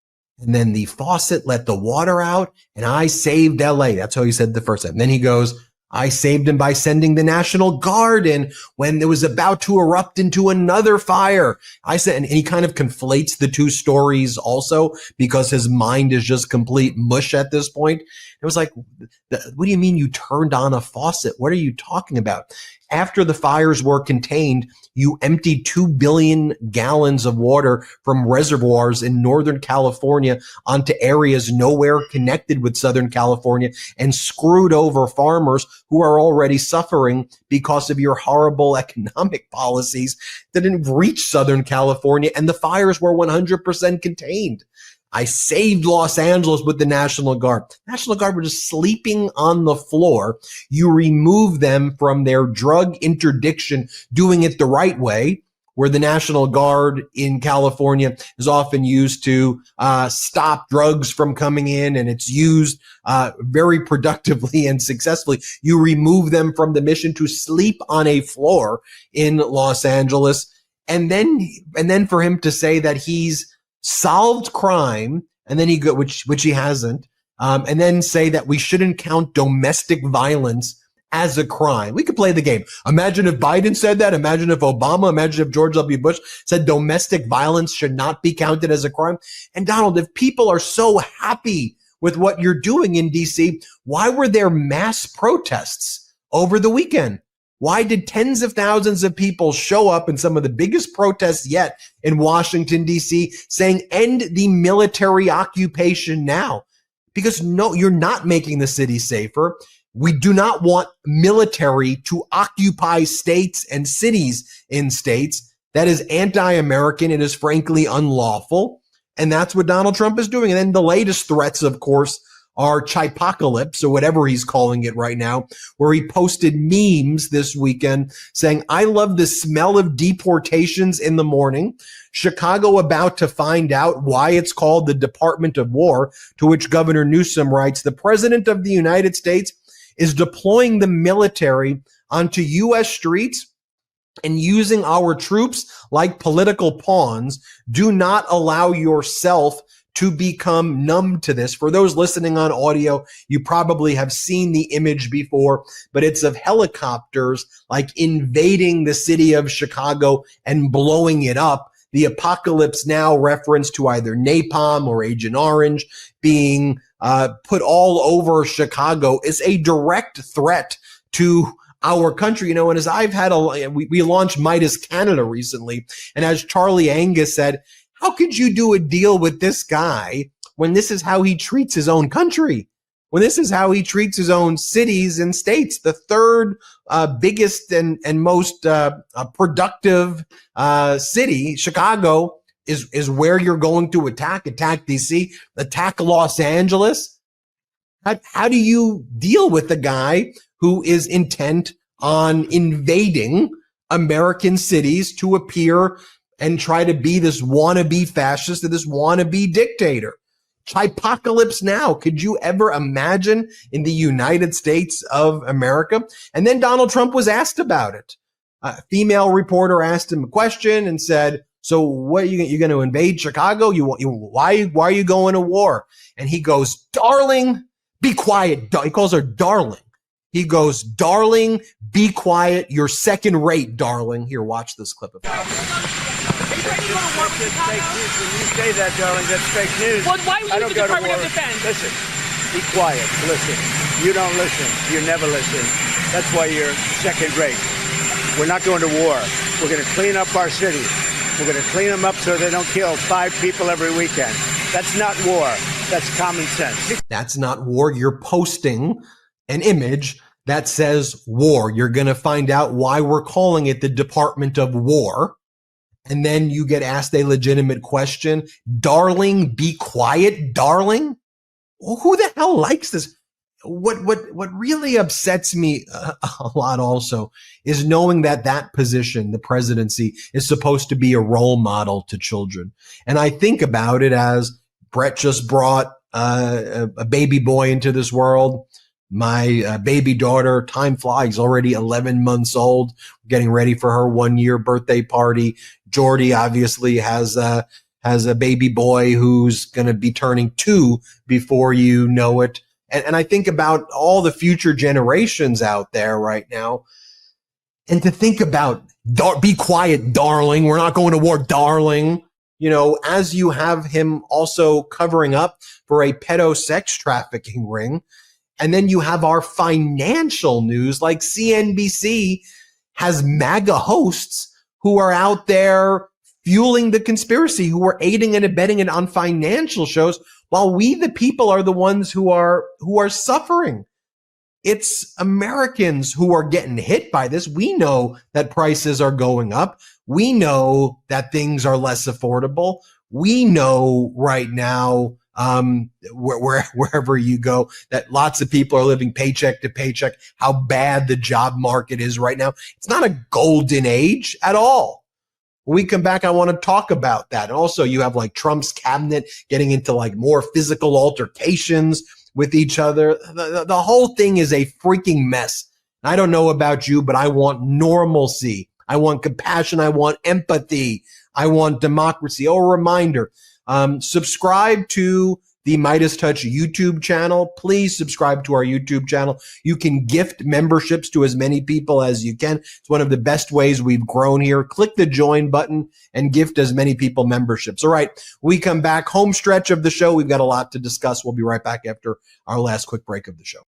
and then the faucet let the water out and I saved LA. That's how he said the first time. Then he goes, I saved him by sending the National Guard in when it was about to erupt into another fire. I said, and he kind of conflates the two stories also because his mind is just complete mush at this point. It was like, what do you mean you turned on a faucet? What are you talking about? After the fires were contained, you emptied 2 billion gallons of water from reservoirs in Northern California onto areas nowhere connected with Southern California and screwed over farmers who are already suffering because of your horrible economic policies that didn't reach Southern California, and the fires were 100% contained. I saved Los Angeles with the National Guard. National Guard were just sleeping on the floor. You remove them from their drug interdiction, doing it the right way, where the National Guard in California is often used to stop drugs from coming in, and it's used very productively and successfully. You remove them from the mission to sleep on a floor in Los Angeles, and then for him to say that he's solved crime, and then which he hasn't, and then say that we shouldn't count domestic violence as a crime. We could play the game. Imagine if Biden said that. Imagine if Obama, imagine if George W. Bush said domestic violence should not be counted as a crime. And Donald, if people are so happy with what you're doing in DC, why were there mass protests over the weekend? Why did tens of thousands of people show up in some of the biggest protests yet in Washington, D.C., saying end the military occupation now? Because no, you're not making the city safer. We do not want military to occupy states and cities in states. That is anti-American. It is frankly unlawful. And that's what Donald Trump is doing. And then the latest threats, of course, are Chipocalypse, or whatever he's calling it right now, where he posted memes this weekend saying, I love the smell of deportations in the morning. Chicago about to find out why it's called the Department of War, to which Governor Newsom writes, the President of the United States is deploying the military onto U.S. streets and using our troops like political pawns. Do not allow yourself to become numb to this. For those listening on audio, you probably have seen the image before, but it's of helicopters like invading the city of Chicago and blowing it up. The Apocalypse Now reference to either napalm or Agent Orange being put all over Chicago is a direct threat to our country. You know, and as I've had we launched Midas Canada recently, and as Charlie Angus said, how could you do a deal with this guy when this is how he treats his own country? When this is how he treats his own cities and states? The third biggest and most productive city, Chicago, is where you're going to attack DC, attack Los Angeles. How do you deal with the guy who is intent on invading American cities to appear and try to be this wannabe fascist or this wannabe dictator? Chipocalypse Now. Could you ever imagine in the United States of America? And then Donald Trump was asked about it. A female reporter asked him a question and said, so what, you going to invade Chicago? Why are you going to war? And he goes, darling, be quiet. He calls her darling. He goes, darling, be quiet. You're second rate, darling. Here, watch this clip of it. That's fake news. When you say that, darling, that's fake news. Well, why would you use the Department of Defense? Listen, be quiet. Listen. You don't listen. You never listen. That's why you're second rate. We're not going to war. We're going to clean up our cities. We're going to clean them up so they don't kill 5 people every weekend. That's not war. That's common sense. That's not war. You're posting an image that says war. You're going to find out why we're calling it the Department of War. And then you get asked a legitimate question. Darling, be quiet, darling? Well, who the hell likes this? What really upsets me a lot also is knowing that position, the presidency, is supposed to be a role model to children. And I think about it as Brett just brought a baby boy into this world. My baby daughter, time flies, already 11 months old, getting ready for her 1-year birthday party. Jordy obviously has a baby boy who's going to be turning 2 before you know it. And I think about all the future generations out there right now. And to think about, be quiet, darling. We're not going to war, darling. You know, as you have him also covering up for a pedo sex trafficking ring. And then you have our financial news, like CNBC has MAGA hosts who are out there fueling the conspiracy, who are aiding and abetting it on financial shows, while we, the people, are the ones who are suffering. It's Americans who are getting hit by this. We know that prices are going up. We know that things are less affordable. We know right now, wherever you go, that lots of people are living paycheck to paycheck, how bad the job market is right now. It's not a golden age at all. When we come back, I want to talk about that. And also, you have like Trump's cabinet getting into like more physical altercations with each other. The whole thing is a freaking mess. I don't know about you, but I want normalcy. I want compassion. I want empathy. I want democracy. Oh, a reminder, subscribe to the MeidasTouch YouTube channel. Please subscribe to our YouTube channel. You can gift memberships to as many people as you can. It's one of the best ways we've grown here. Click the join button and gift as many people memberships. All right, we come back, home stretch of the show. We've got a lot to discuss. We'll be right back after our last quick break of the show.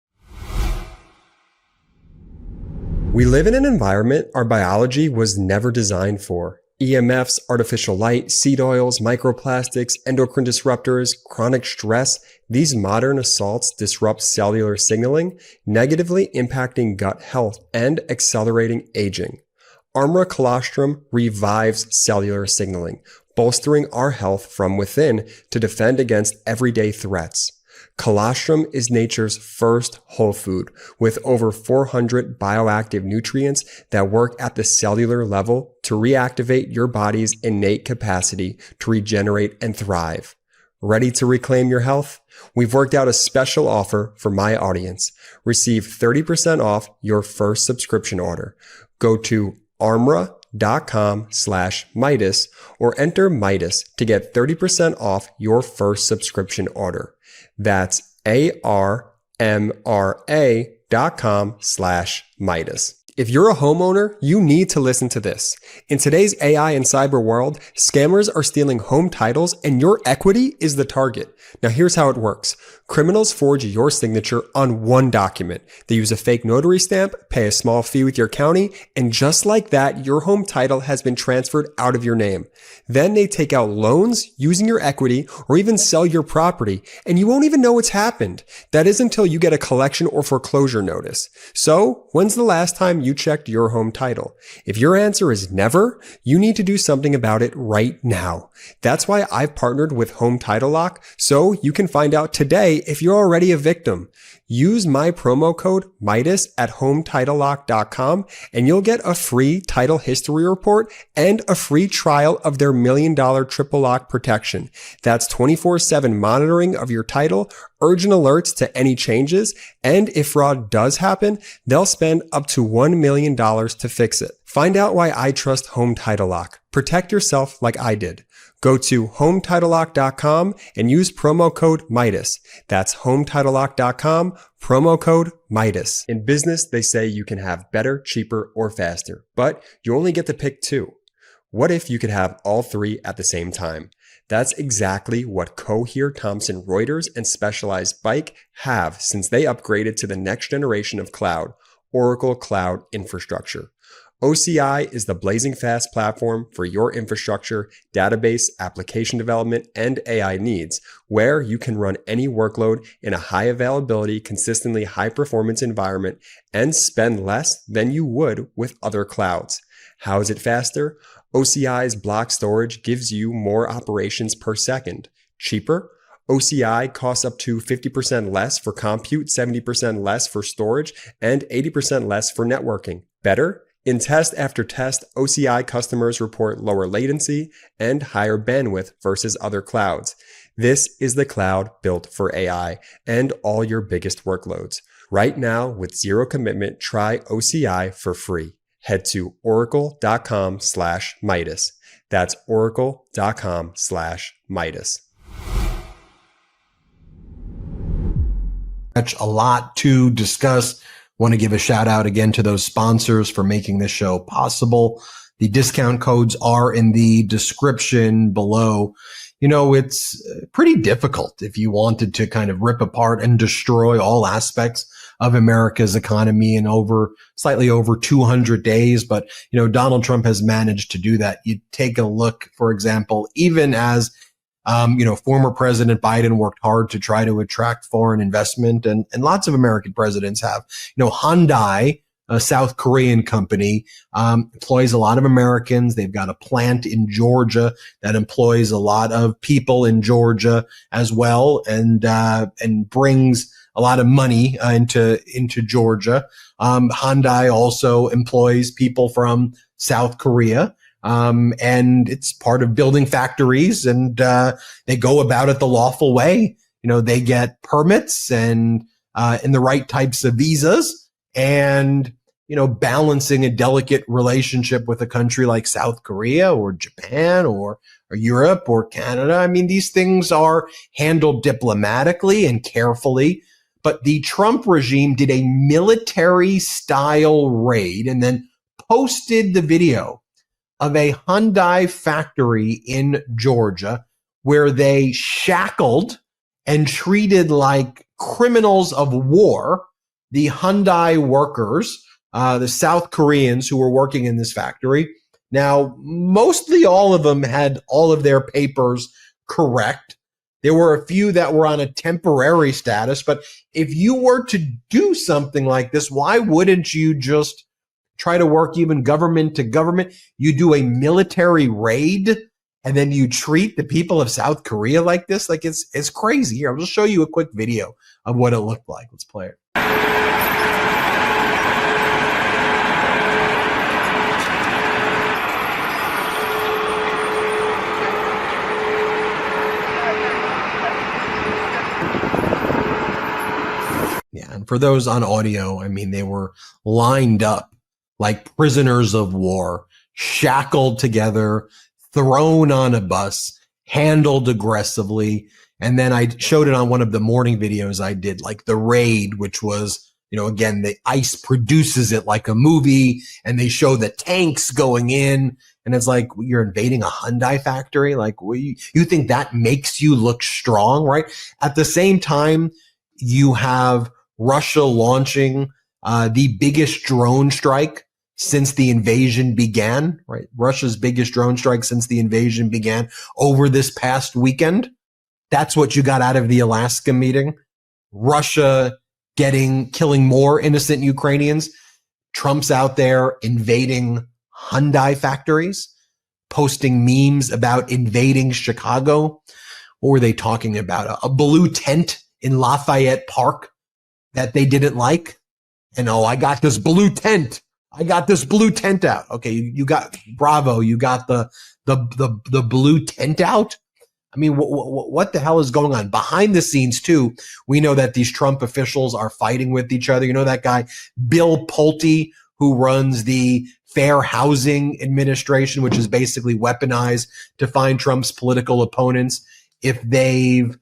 We live in an environment our biology was never designed for. EMFs, artificial light, seed oils, microplastics, endocrine disruptors, chronic stress, these modern assaults disrupt cellular signaling, negatively impacting gut health and accelerating aging. Armra colostrum revives cellular signaling, bolstering our health from within to defend against everyday threats. Colostrum is nature's first whole food with over 400 bioactive nutrients that work at the cellular level to reactivate your body's innate capacity to regenerate and thrive. Ready to reclaim your health? We've worked out a special offer for my audience. Receive 30% off your first subscription order. Go to armra.com/Meidas or enter Meidas to get 30% off your first subscription order. That's armra.com/Meidas. If you're a homeowner, you need to listen to this. In today's AI and cyber world, scammers are stealing home titles and your equity is the target. Now here's how it works. Criminals forge your signature on one document. They use a fake notary stamp, pay a small fee with your county, and just like that, your home title has been transferred out of your name. Then they take out loans using your equity or even sell your property, and you won't even know it's happened. That is until you get a collection or foreclosure notice. So, when's the last time you checked your home title? If your answer is never, you need to do something about it right now. That's why I've partnered with Home Title Lock, so you can find out today if you're already a victim. Use my promo code Meidas at HomeTitleLock.com and you'll get a free title history report and a free trial of their $1 million triple lock protection. That's 24/7 monitoring of your title, urgent alerts to any changes, and if fraud does happen, they'll spend up to $1 million to fix it. Find out why I trust Home Title Lock. Protect yourself like I did. Go to HomeTitleLock.com and use promo code Meidas. That's HomeTitleLock.com, promo code Meidas. In business, they say you can have better, cheaper, or faster, but you only get to pick two. What if you could have all three at the same time? That's exactly what Cohere, Thomson Reuters, and Specialized Bike have since they upgraded to the next generation of cloud, Oracle Cloud Infrastructure. OCI is the blazing fast platform for your infrastructure, database, application development, and AI needs, where you can run any workload in a high availability, consistently high performance environment and spend less than you would with other clouds. How is it faster? OCI's block storage gives you more operations per second. Cheaper? OCI costs up to 50% less for compute, 70% less for storage, and 80% less for networking. Better? In test after test, OCI customers report lower latency and higher bandwidth versus other clouds. This is the cloud built for AI and all your biggest workloads. Right now, with zero commitment, try OCI for free. Head to oracle.com/Meidas. That's oracle.com/Meidas. A lot to discuss. Want to give a shout out again to those sponsors for making this show possible. The discount codes are in the description below. You know, it's pretty difficult if you wanted to kind of rip apart and destroy all aspects of America's economy in slightly over 200 days. But, you know, Donald Trump has managed to do that. You take a look, for example, even as former President Biden worked hard to try to attract foreign investment, and lots of American presidents have. You know, Hyundai, a South Korean company, employs a lot of Americans. They've got a plant in Georgia that employs a lot of people in Georgia as well, and brings a lot of money into Georgia. Hyundai also employs people from South Korea. And it's part of building factories, and they go about it the lawful way. You know, they get permits and in the right types of visas, and, you know, balancing a delicate relationship with a country like South Korea or Japan or Europe or Canada. I mean, these things are handled diplomatically and carefully, but the Trump regime did a military style raid and then posted the video of a Hyundai factory in Georgia where they shackled and treated like criminals of war the Hyundai workers, the South Koreans who were working in this factory. Now, mostly all of them had all of their papers correct. There were a few that were on a temporary status, but if you were to do something like this, why wouldn't you just try to work even government to government? You do a military raid and then you treat the people of South Korea like this? Like, it's crazy. Here, I'll just show you a quick video of what it looked like. Let's play it. Yeah, and for those on audio, I mean, they were lined up like prisoners of war, shackled together, thrown on a bus, handled aggressively. And then I showed it on one of the morning videos I did, like the raid, which was, you know, again, the ICE produces it like a movie, and they show the tanks going in, and it's like, you're invading a Hyundai factory? Like, you think that makes you look strong, right? At the same time, you have Russia launching the biggest drone strike since the invasion began, right? Russia's biggest drone strike since the invasion began over this past weekend. That's what you got out of the Alaska meeting. Russia killing more innocent Ukrainians. Trump's out there invading Hyundai factories, posting memes about invading Chicago. What were they talking about? A blue tent in Lafayette Park that they didn't like. And, oh, I got this blue tent. I got this blue tent out. Okay, you got, bravo, you got the blue tent out. I mean, what the hell is going on behind the scenes too? We know that these Trump officials are fighting with each other. You know, that guy, Bill Pulte, who runs the Fair Housing Administration, which is basically weaponized to find Trump's political opponents if they've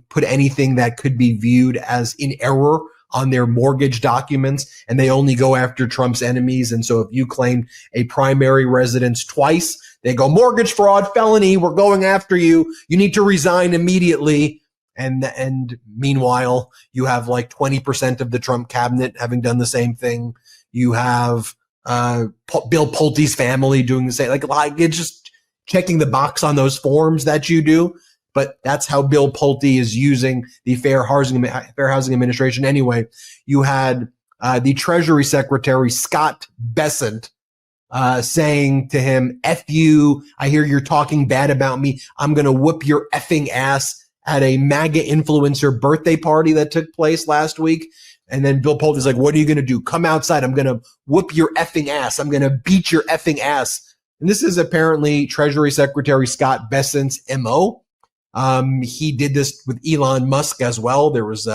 put anything that could be viewed as in error on their mortgage documents, and they only go after Trump's enemies. And so if you claim a primary residence twice, they go mortgage fraud, felony, we're going after you. You need to resign immediately. And meanwhile, you have like 20% of the Trump cabinet having done the same thing. You have Bill Pulte's family doing the same. Like it's just checking the box on those forms that you do. But that's how Bill Pulte is using the Fair Housing Administration. Anyway, you had the Treasury Secretary, Scott Bessent, saying to him, F you, I hear you're talking bad about me. I'm going to whoop your effing ass at a MAGA influencer birthday party that took place last week. And then Bill Pulte is like, what are you going to do? Come outside. I'm going to whoop your effing ass. I'm going to beat your effing ass. And this is apparently Treasury Secretary Scott Bessent's MO. He did this with Elon Musk as well. There was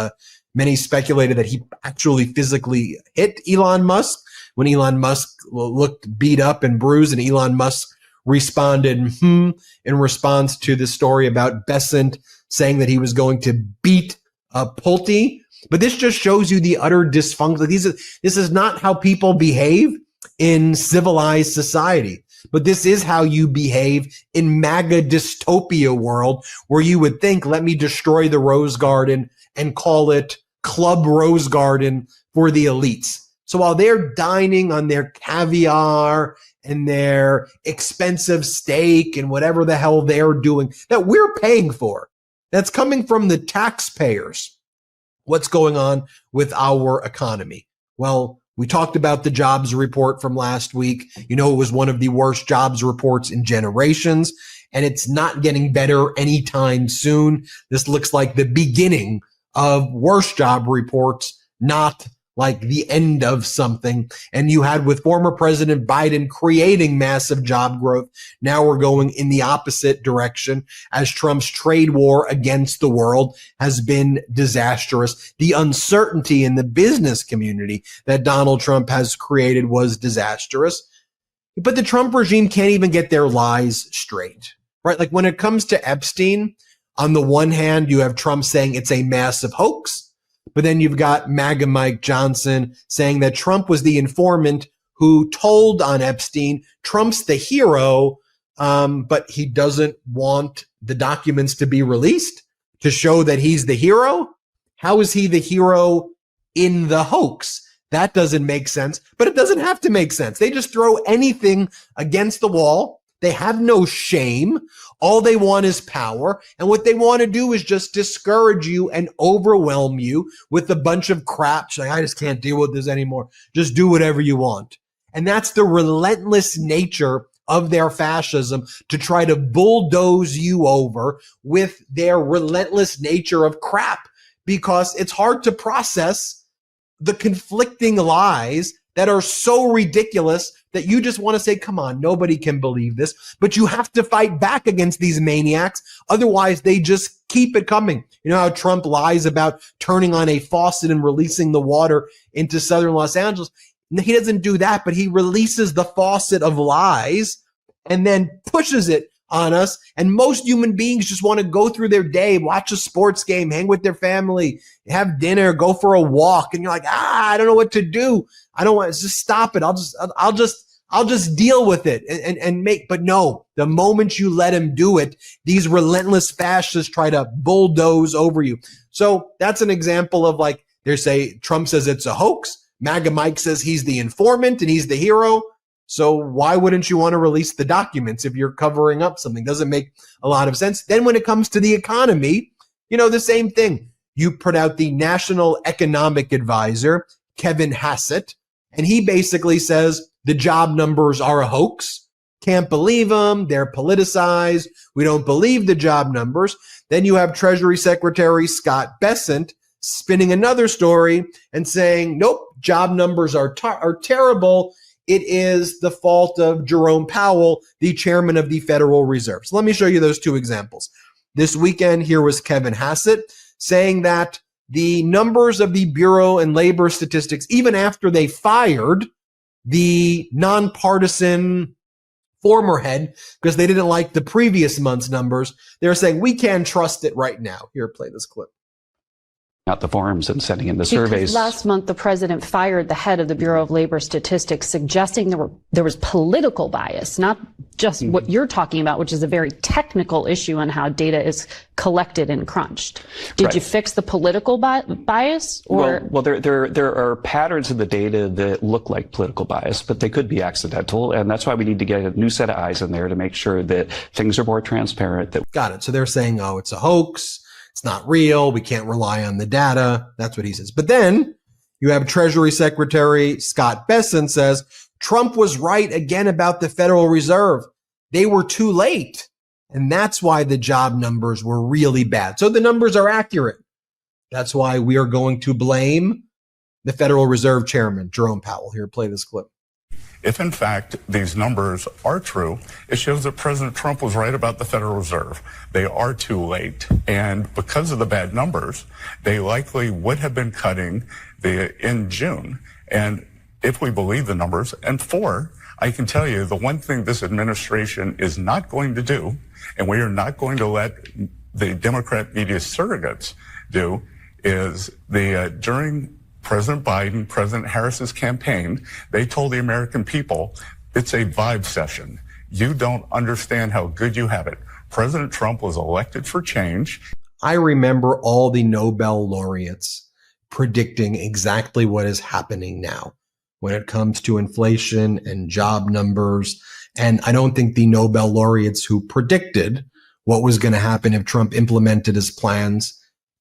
many speculated that he actually physically hit Elon Musk when Elon Musk looked beat up and bruised, and Elon Musk responded in response to the story about Bessent saying that he was going to beat Pulte. But this just shows you the utter dysfunction. Like this is not how people behave in civilized society. But this is how you behave in MAGA dystopia world, where you would think, let me destroy the Rose Garden and call it Club Rose Garden for the elites. So while they're dining on their caviar and their expensive steak and whatever the hell they're doing that we're paying for, that's coming from the taxpayers. What's going on with our economy? Well, we talked about the jobs report from last week. You know, it was one of the worst jobs reports in generations, and it's not getting better anytime soon. This looks like the beginning of worse job reports, not like the end of something. And you had with former President Biden creating massive job growth. Now we're going in the opposite direction as Trump's trade war against the world has been disastrous. The uncertainty in the business community that Donald Trump has created was disastrous. But the Trump regime can't even get their lies straight, right? Like when it comes to Epstein, on the one hand, you have Trump saying it's a massive hoax. But then you've got MAGA Mike Johnson saying that Trump was the informant who told on Epstein. Trump's the hero, but he doesn't want the documents to be released to show that he's the hero. How is he the hero in the hoax? That doesn't make sense, but it doesn't have to make sense. They just throw anything against the wall. They have no shame. All they want is power. And what they want to do is just discourage you and overwhelm you with a bunch of crap. Like, I just can't deal with this anymore. Just do whatever you want. And that's the relentless nature of their fascism, to try to bulldoze you over with their relentless nature of crap, because it's hard to process the conflicting lies that are so ridiculous that you just want to say, come on, nobody can believe this. But you have to fight back against these maniacs. Otherwise, they just keep it coming. You know how Trump lies about turning on a faucet and releasing the water into southern Los Angeles? He doesn't do that, but he releases the faucet of lies and then pushes it on us. And most human beings just want to go through their day, watch a sports game, hang with their family, have dinner, go for a walk. And you're like, I don't know what to do. I don't want to just stop it. I'll just deal with it and make, but no, the moment you let him do it, these relentless fascists try to bulldoze over you. So that's an example of, like, they say Trump says it's a hoax. MAGA Mike says he's the informant and he's the hero. So why wouldn't you want to release the documents if you're covering up something? Doesn't make a lot of sense. Then when it comes to the economy, you know, the same thing. You put out the National Economic Advisor, Kevin Hassett, and he basically says the job numbers are a hoax. Can't believe them. They're politicized. We don't believe the job numbers. Then you have Treasury Secretary Scott Bessent spinning another story and saying, nope, job numbers are terrible. It is the fault of Jerome Powell, the chairman of the Federal Reserve. So let me show you those two examples. This weekend, here was Kevin Hassett saying that the numbers of the Bureau and Labor Statistics, even after they fired the nonpartisan former head, because they didn't like the previous month's numbers, they're saying we can't trust it right now. Here, play this clip. Out the forms and sending in the because surveys. Last month, the president fired the head of the Bureau of Labor Statistics, suggesting there was political bias, not just what you're talking about, which is a very technical issue on how data is collected and crunched. Did you fix the political bias? Or Well, there are patterns in the data that look like political bias, but they could be accidental, and that's why we need to get a new set of eyes in there to make sure that things are more transparent. Got it. So they're saying, oh, it's a hoax. It's not real. We can't rely on the data. That's what he says. But then you have Treasury Secretary Scott Bessent says Trump was right again about the Federal Reserve. They were too late. And that's why the job numbers were really bad. So the numbers are accurate. That's why we are going to blame the Federal Reserve Chairman, Jerome Powell. Here, play this clip. If, in fact, these numbers are true, it shows that President Trump was right about the Federal Reserve. They are too late. And because of the bad numbers, they likely would have been cutting in June. And if we believe the numbers, and I can tell you the one thing this administration is not going to do, and we are not going to let the Democrat media surrogates do, is during President Biden, President Harris's campaign, they told the American people, it's a vibe session. You don't understand how good you have it. President Trump was elected for change. I remember all the Nobel laureates predicting exactly what is happening now when it comes to inflation and job numbers. And I don't think the Nobel laureates who predicted what was going to happen if Trump implemented his plans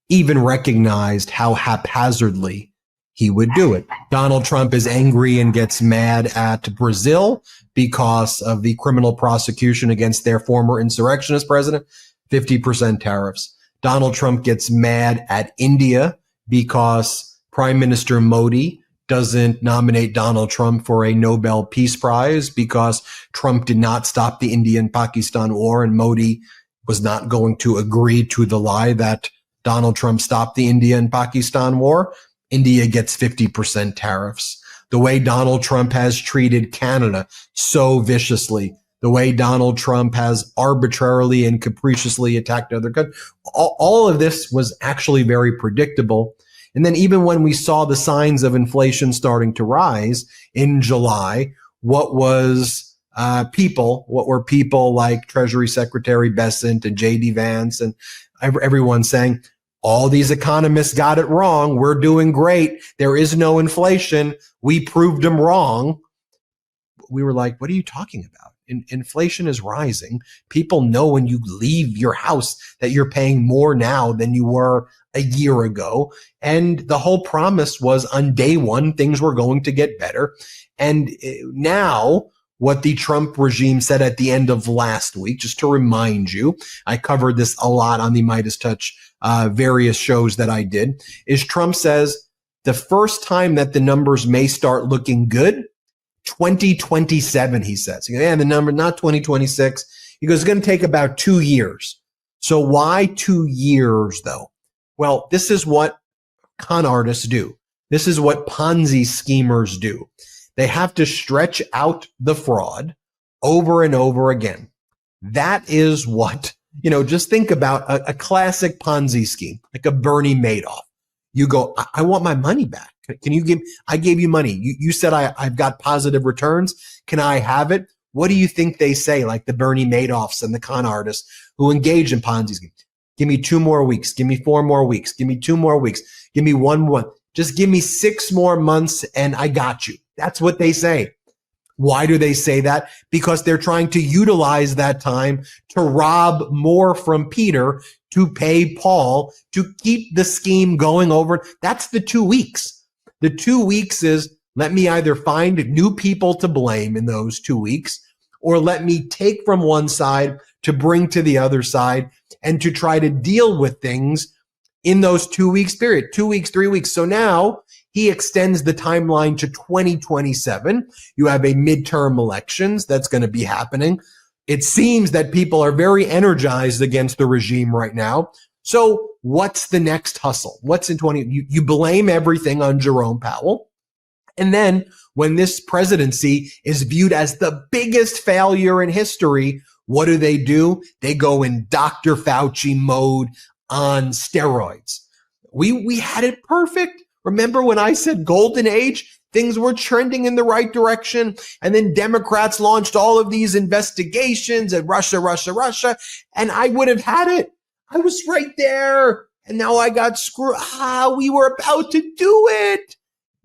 even recognized how haphazardly he would do it. Donald Trump is angry and gets mad at Brazil because of the criminal prosecution against their former insurrectionist president, 50% tariffs. Donald Trump gets mad at India because Prime Minister Modi doesn't nominate Donald Trump for a Nobel Peace Prize because Trump did not stop the India-Pakistan war and Modi was not going to agree to the lie that Donald Trump stopped the India and Pakistan war. India gets 50% tariffs. The way Donald Trump has treated Canada so viciously, the way Donald Trump has arbitrarily and capriciously attacked other countries, all of this was actually very predictable. And then even when we saw the signs of inflation starting to rise in July, what were people like Treasury Secretary Bessent and J.D. Vance and everyone saying, all these economists got it wrong. We're doing great. There is no inflation. We proved them wrong. We were like, what are you talking about? Inflation is rising. People know when you leave your house that you're paying more now than you were a year ago. And the whole promise was on day one, things were going to get better. And now what the Trump regime said at the end of last week, just to remind you, I covered this a lot on the MeidasTouch various shows that I did, is Trump says the first time that the numbers may start looking good, 2027, he says. And the number, not 2026. He goes, it's going to take about 2 years. So why 2 years, though? Well, this is what con artists do. This is what Ponzi schemers do. They have to stretch out the fraud over and over again. That is what, just think about a classic Ponzi scheme, like a Bernie Madoff. You go, I want my money back. Can you I gave you money. You said I've got positive returns. Can I have it? What do you think they say? Like the Bernie Madoffs and the con artists who engage in Ponzi schemes. Give me 2 more weeks. Give me 4 more weeks. Give me 2 more weeks. Give me 1 month. Just give me 6 more months and I got you. That's what they say. Why do they say that? Because they're trying to utilize that time to rob more from Peter to pay Paul to keep the scheme going over. That's the 2 weeks. The 2 weeks is let me either find new people to blame in those 2 weeks or let me take from one side to bring to the other side and to try to deal with things in those 2 weeks period, 2 weeks, 3 weeks. So now he extends the timeline to 2027. You have a midterm elections that's going to be happening. It seems that people are very energized against the regime right now. So what's the next hustle? What's in 20? You blame everything on Jerome Powell. And then when this presidency is viewed as the biggest failure in history, what do? They go in Dr. Fauci mode on steroids. We had it perfect. Remember when I said golden age? Things were trending in the right direction. And then Democrats launched all of these investigations at Russia. And I would have had it. I was right there. And now I got screwed. We were about to do it.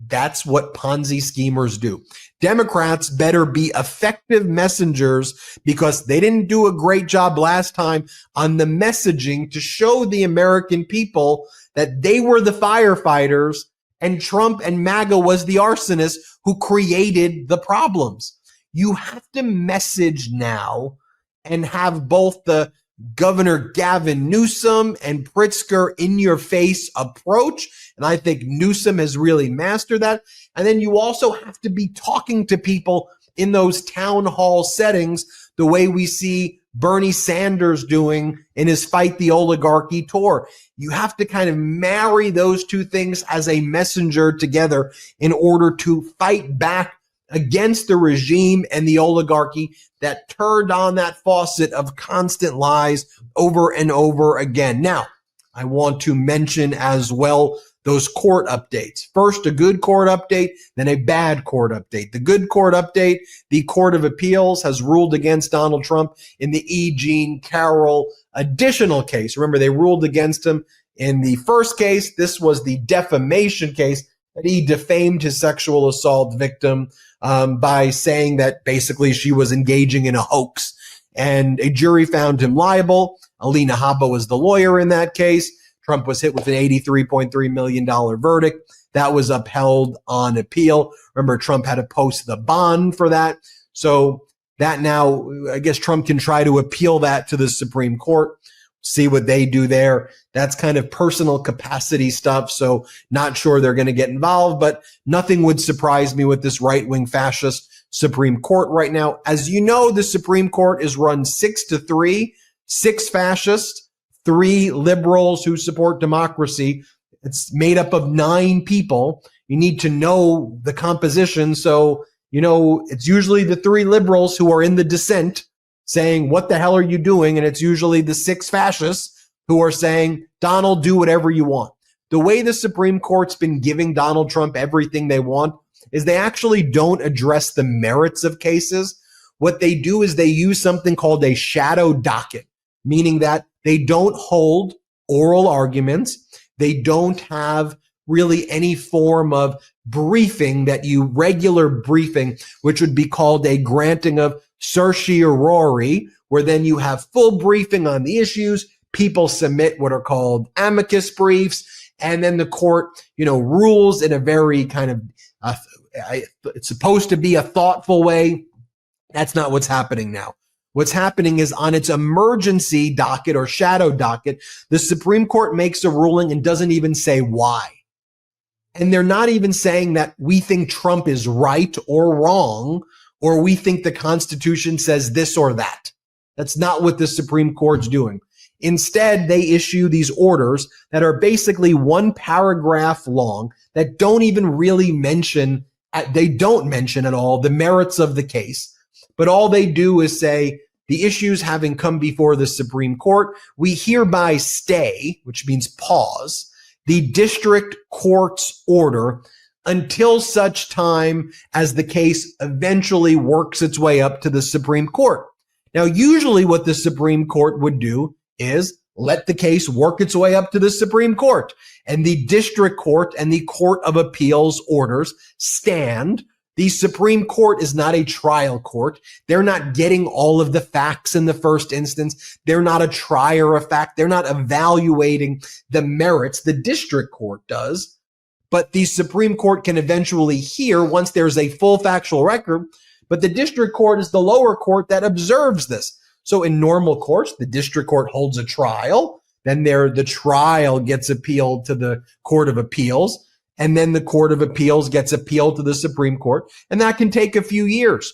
That's what Ponzi schemers do. Democrats better be effective messengers because they didn't do a great job last time on the messaging to show the American people that they were the firefighters and Trump and MAGA was the arsonist who created the problems. You have to message now and have both the Governor Gavin Newsom and Pritzker in your face approach. And I think Newsom has really mastered that. And then you also have to be talking to people in those town hall settings, the way we see Bernie Sanders doing in his Fight the Oligarchy tour. You have to kind of marry those two things as a messenger together in order to fight back against the regime and the oligarchy that turned on that faucet of constant lies over and over again. Now, I want to mention as well those court updates. First, a good court update, then a bad court update. The good court update, the Court of Appeals has ruled against Donald Trump in the E. Jean Carroll additional case. Remember, they ruled against him in the first case. This was the defamation case that he defamed his sexual assault victim by saying that basically she was engaging in a hoax. And a jury found him liable. Alina Habba was the lawyer in that case. Trump was hit with an $83.3 million verdict. That was upheld on appeal. Remember, Trump had to post the bond for that. So that now, I guess Trump can try to appeal that to the Supreme Court, see what they do there. That's kind of personal capacity stuff. So not sure they're going to get involved, but nothing would surprise me with this right-wing fascist Supreme Court right now. As you know, the Supreme Court is run 6-3, 6 fascists, 3 liberals who support democracy. It's made up of 9 people. You need to know the composition. So, you know, it's usually the 3 liberals who are in the dissent saying, what the hell are you doing? And it's usually the 6 fascists who are saying, Donald, do whatever you want. The way the Supreme Court's been giving Donald Trump everything they want is they actually don't address the merits of cases. What they do is they use something called a shadow docket, meaning that they don't hold oral arguments. They don't have really any form of briefing regular briefing, which would be called a granting of certiorari, where then you have full briefing on the issues. People submit what are called amicus briefs, and then the court, rules in a very kind of, it's supposed to be a thoughtful way. That's not what's happening now. What's happening is on its emergency docket or shadow docket, the Supreme Court makes a ruling and doesn't even say why. And they're not even saying that we think Trump is right or wrong, or we think the Constitution says this or that. That's not what the Supreme Court's doing. Instead, they issue these orders that are basically 1 paragraph long that don't even really mention, they don't mention at all the merits of the case. But all they do is say, the issues having come before the Supreme Court, we hereby stay, which means pause, the district court's order until such time as the case eventually works its way up to the Supreme Court. Now, usually what the Supreme Court would do is let the case work its way up to the Supreme Court, and the district court and the Court of Appeals orders stand. The Supreme Court is not a trial court. They're not getting all of the facts in the first instance. They're not a trier of fact. They're not evaluating the merits. The district court does. But the Supreme Court can eventually hear once there's a full factual record. But the district court is the lower court that observes this. So in normal courts, the district court holds a trial. Then the trial gets appealed to the Court of Appeals. And then the Court of Appeals gets appealed to the Supreme Court. And that can take a few years.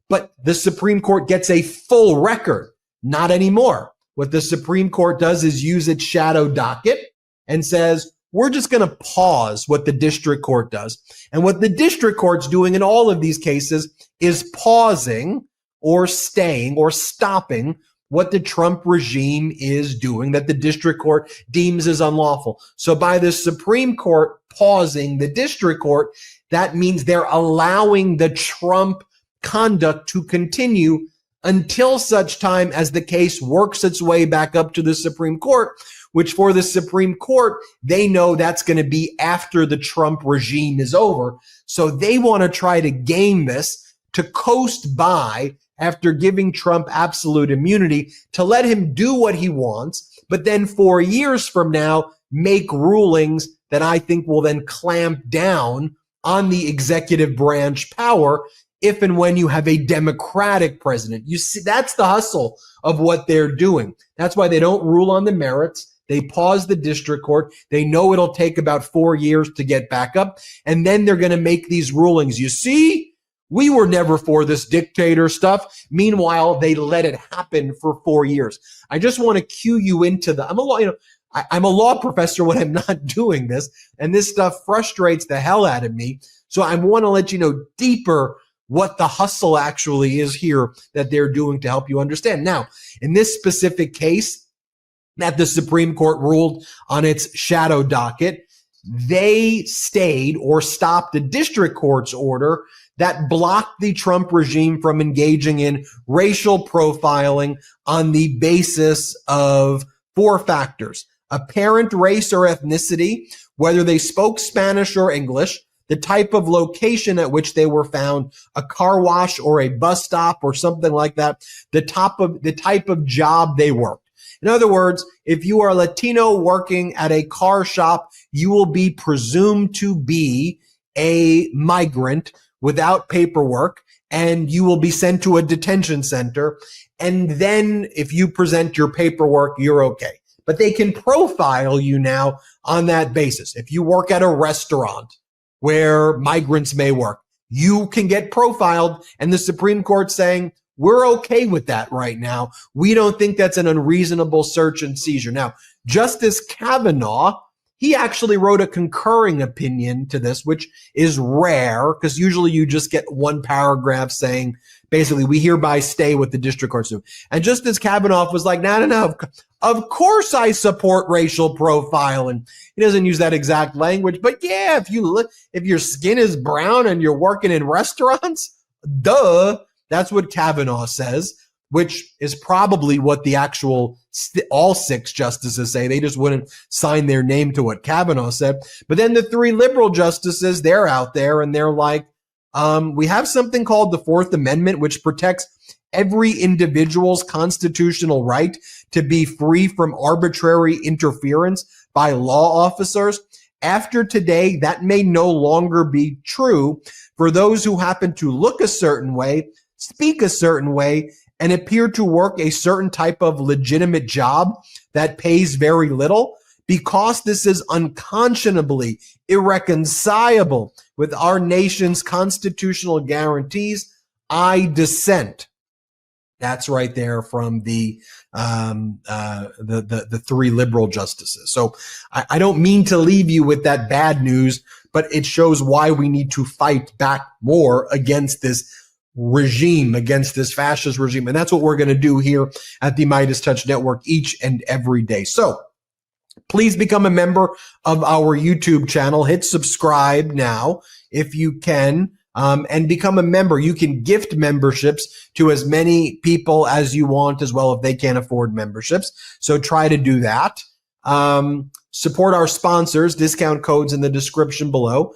But the Supreme Court gets a full record. Not anymore. What the Supreme Court does is use its shadow docket and says, we're just going to pause what the district court does. And what the district court's doing in all of these cases is pausing or staying or stopping what the Trump regime is doing that the district court deems as unlawful. So by the Supreme Court pausing the district court, that means they're allowing the Trump conduct to continue until such time as the case works its way back up to the Supreme Court, which for the Supreme Court, they know that's going to be after the Trump regime is over. So they want to try to game this to coast by after giving Trump absolute immunity to let him do what he wants, but then 4 years from now, make rulings that I think will then clamp down on the executive branch power if and when you have a Democratic president. You see, that's the hustle of what they're doing. That's why they don't rule on the merits. They pause the district court. They know it'll take about 4 years to get back up. And then they're going to make these rulings. You see, we were never for this dictator stuff. Meanwhile, they let it happen for 4 years. I just want to cue you into I'm a law professor when I'm not doing this, and this stuff frustrates the hell out of me. So I want to let you know deeper what the hustle actually is here that they're doing to help you understand. Now, in this specific case that the Supreme Court ruled on its shadow docket, they stayed or stopped the district court's order that blocked the Trump regime from engaging in racial profiling on the basis of 4 factors: apparent race or ethnicity, whether they spoke Spanish or English, the type of location at which they were found, a car wash or a bus stop or something like that, the type of job they worked. In other words, if you are Latino working at a car shop, you will be presumed to be a migrant without paperwork, and you will be sent to a detention center. And then if you present your paperwork, you're okay. But they can profile you now on that basis. If you work at a restaurant where migrants may work, you can get profiled, and the Supreme Court saying, we're okay with that right now. We don't think that's an unreasonable search and seizure. Now, Justice Kavanaugh, he actually wrote a concurring opinion to this, which is rare because usually you just get one paragraph saying, basically, we hereby stay with the district courts do. And Justice Kavanaugh was like, no. Of course I support racial profiling. He doesn't use that exact language, but yeah, if your skin is brown and you're working in restaurants, duh, that's what Kavanaugh says, which is probably what the actual all 6 justices say. They just wouldn't sign their name to what Kavanaugh said. But then the 3 liberal justices, they're out there and they're like, we have something called the 4th Amendment, which protects every individual's constitutional right to be free from arbitrary interference by law officers. After today, that may no longer be true for those who happen to look a certain way, speak a certain way, and appear to work a certain type of legitimate job that pays very little, because this is unconscionably irreconcilable with our nation's constitutional guarantees. I dissent. That's right there from the 3 liberal justices. So I don't mean to leave you with that bad news, but it shows why we need to fight back more against this regime, against this fascist regime. And that's what we're going to do here at the MeidasTouch Network each and every day. So please become a member of our YouTube channel. Hit subscribe now if you can, and become a member. You can gift memberships to as many people as you want as well if they can't afford memberships. So try to do that. Support our sponsors. Discount codes in the description below.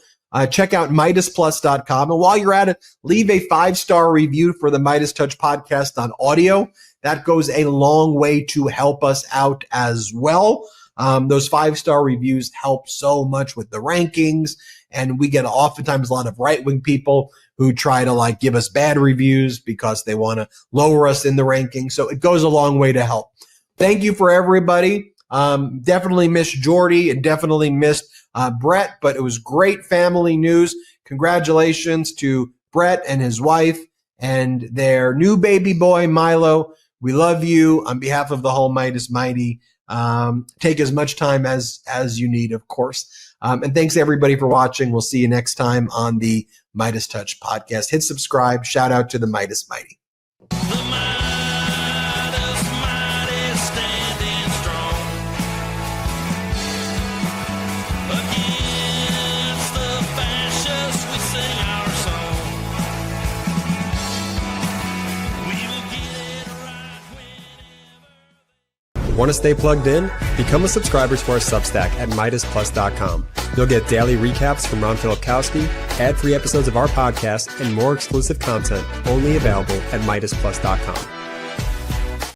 Check out MeidasPlus.com. And while you're at it, leave a 5-star review for the MeidasTouch podcast on audio. That goes a long way to help us out as well. Those 5-star reviews help so much with the rankings. And we get oftentimes a lot of right-wing people who try to give us bad reviews because they want to lower us in the rankings. So it goes a long way to help. Thank you for everybody. Definitely missed Jordy and definitely missed Brett, but it was great family news. Congratulations to Brett and his wife and their new baby boy, Milo. We love you. On behalf of the whole Meidas Mighty Take as much time as you need, of course. And thanks everybody for watching. We'll see you next time on the MeidasTouch Podcast. Hit subscribe. Shout out to the Meidas Mighty. Want to stay plugged in? Become a subscriber to our Substack at MeidasPlus.com. You'll get daily recaps from Ron Filipkowski, ad-free episodes of our podcast, and more exclusive content only available at MeidasPlus.com.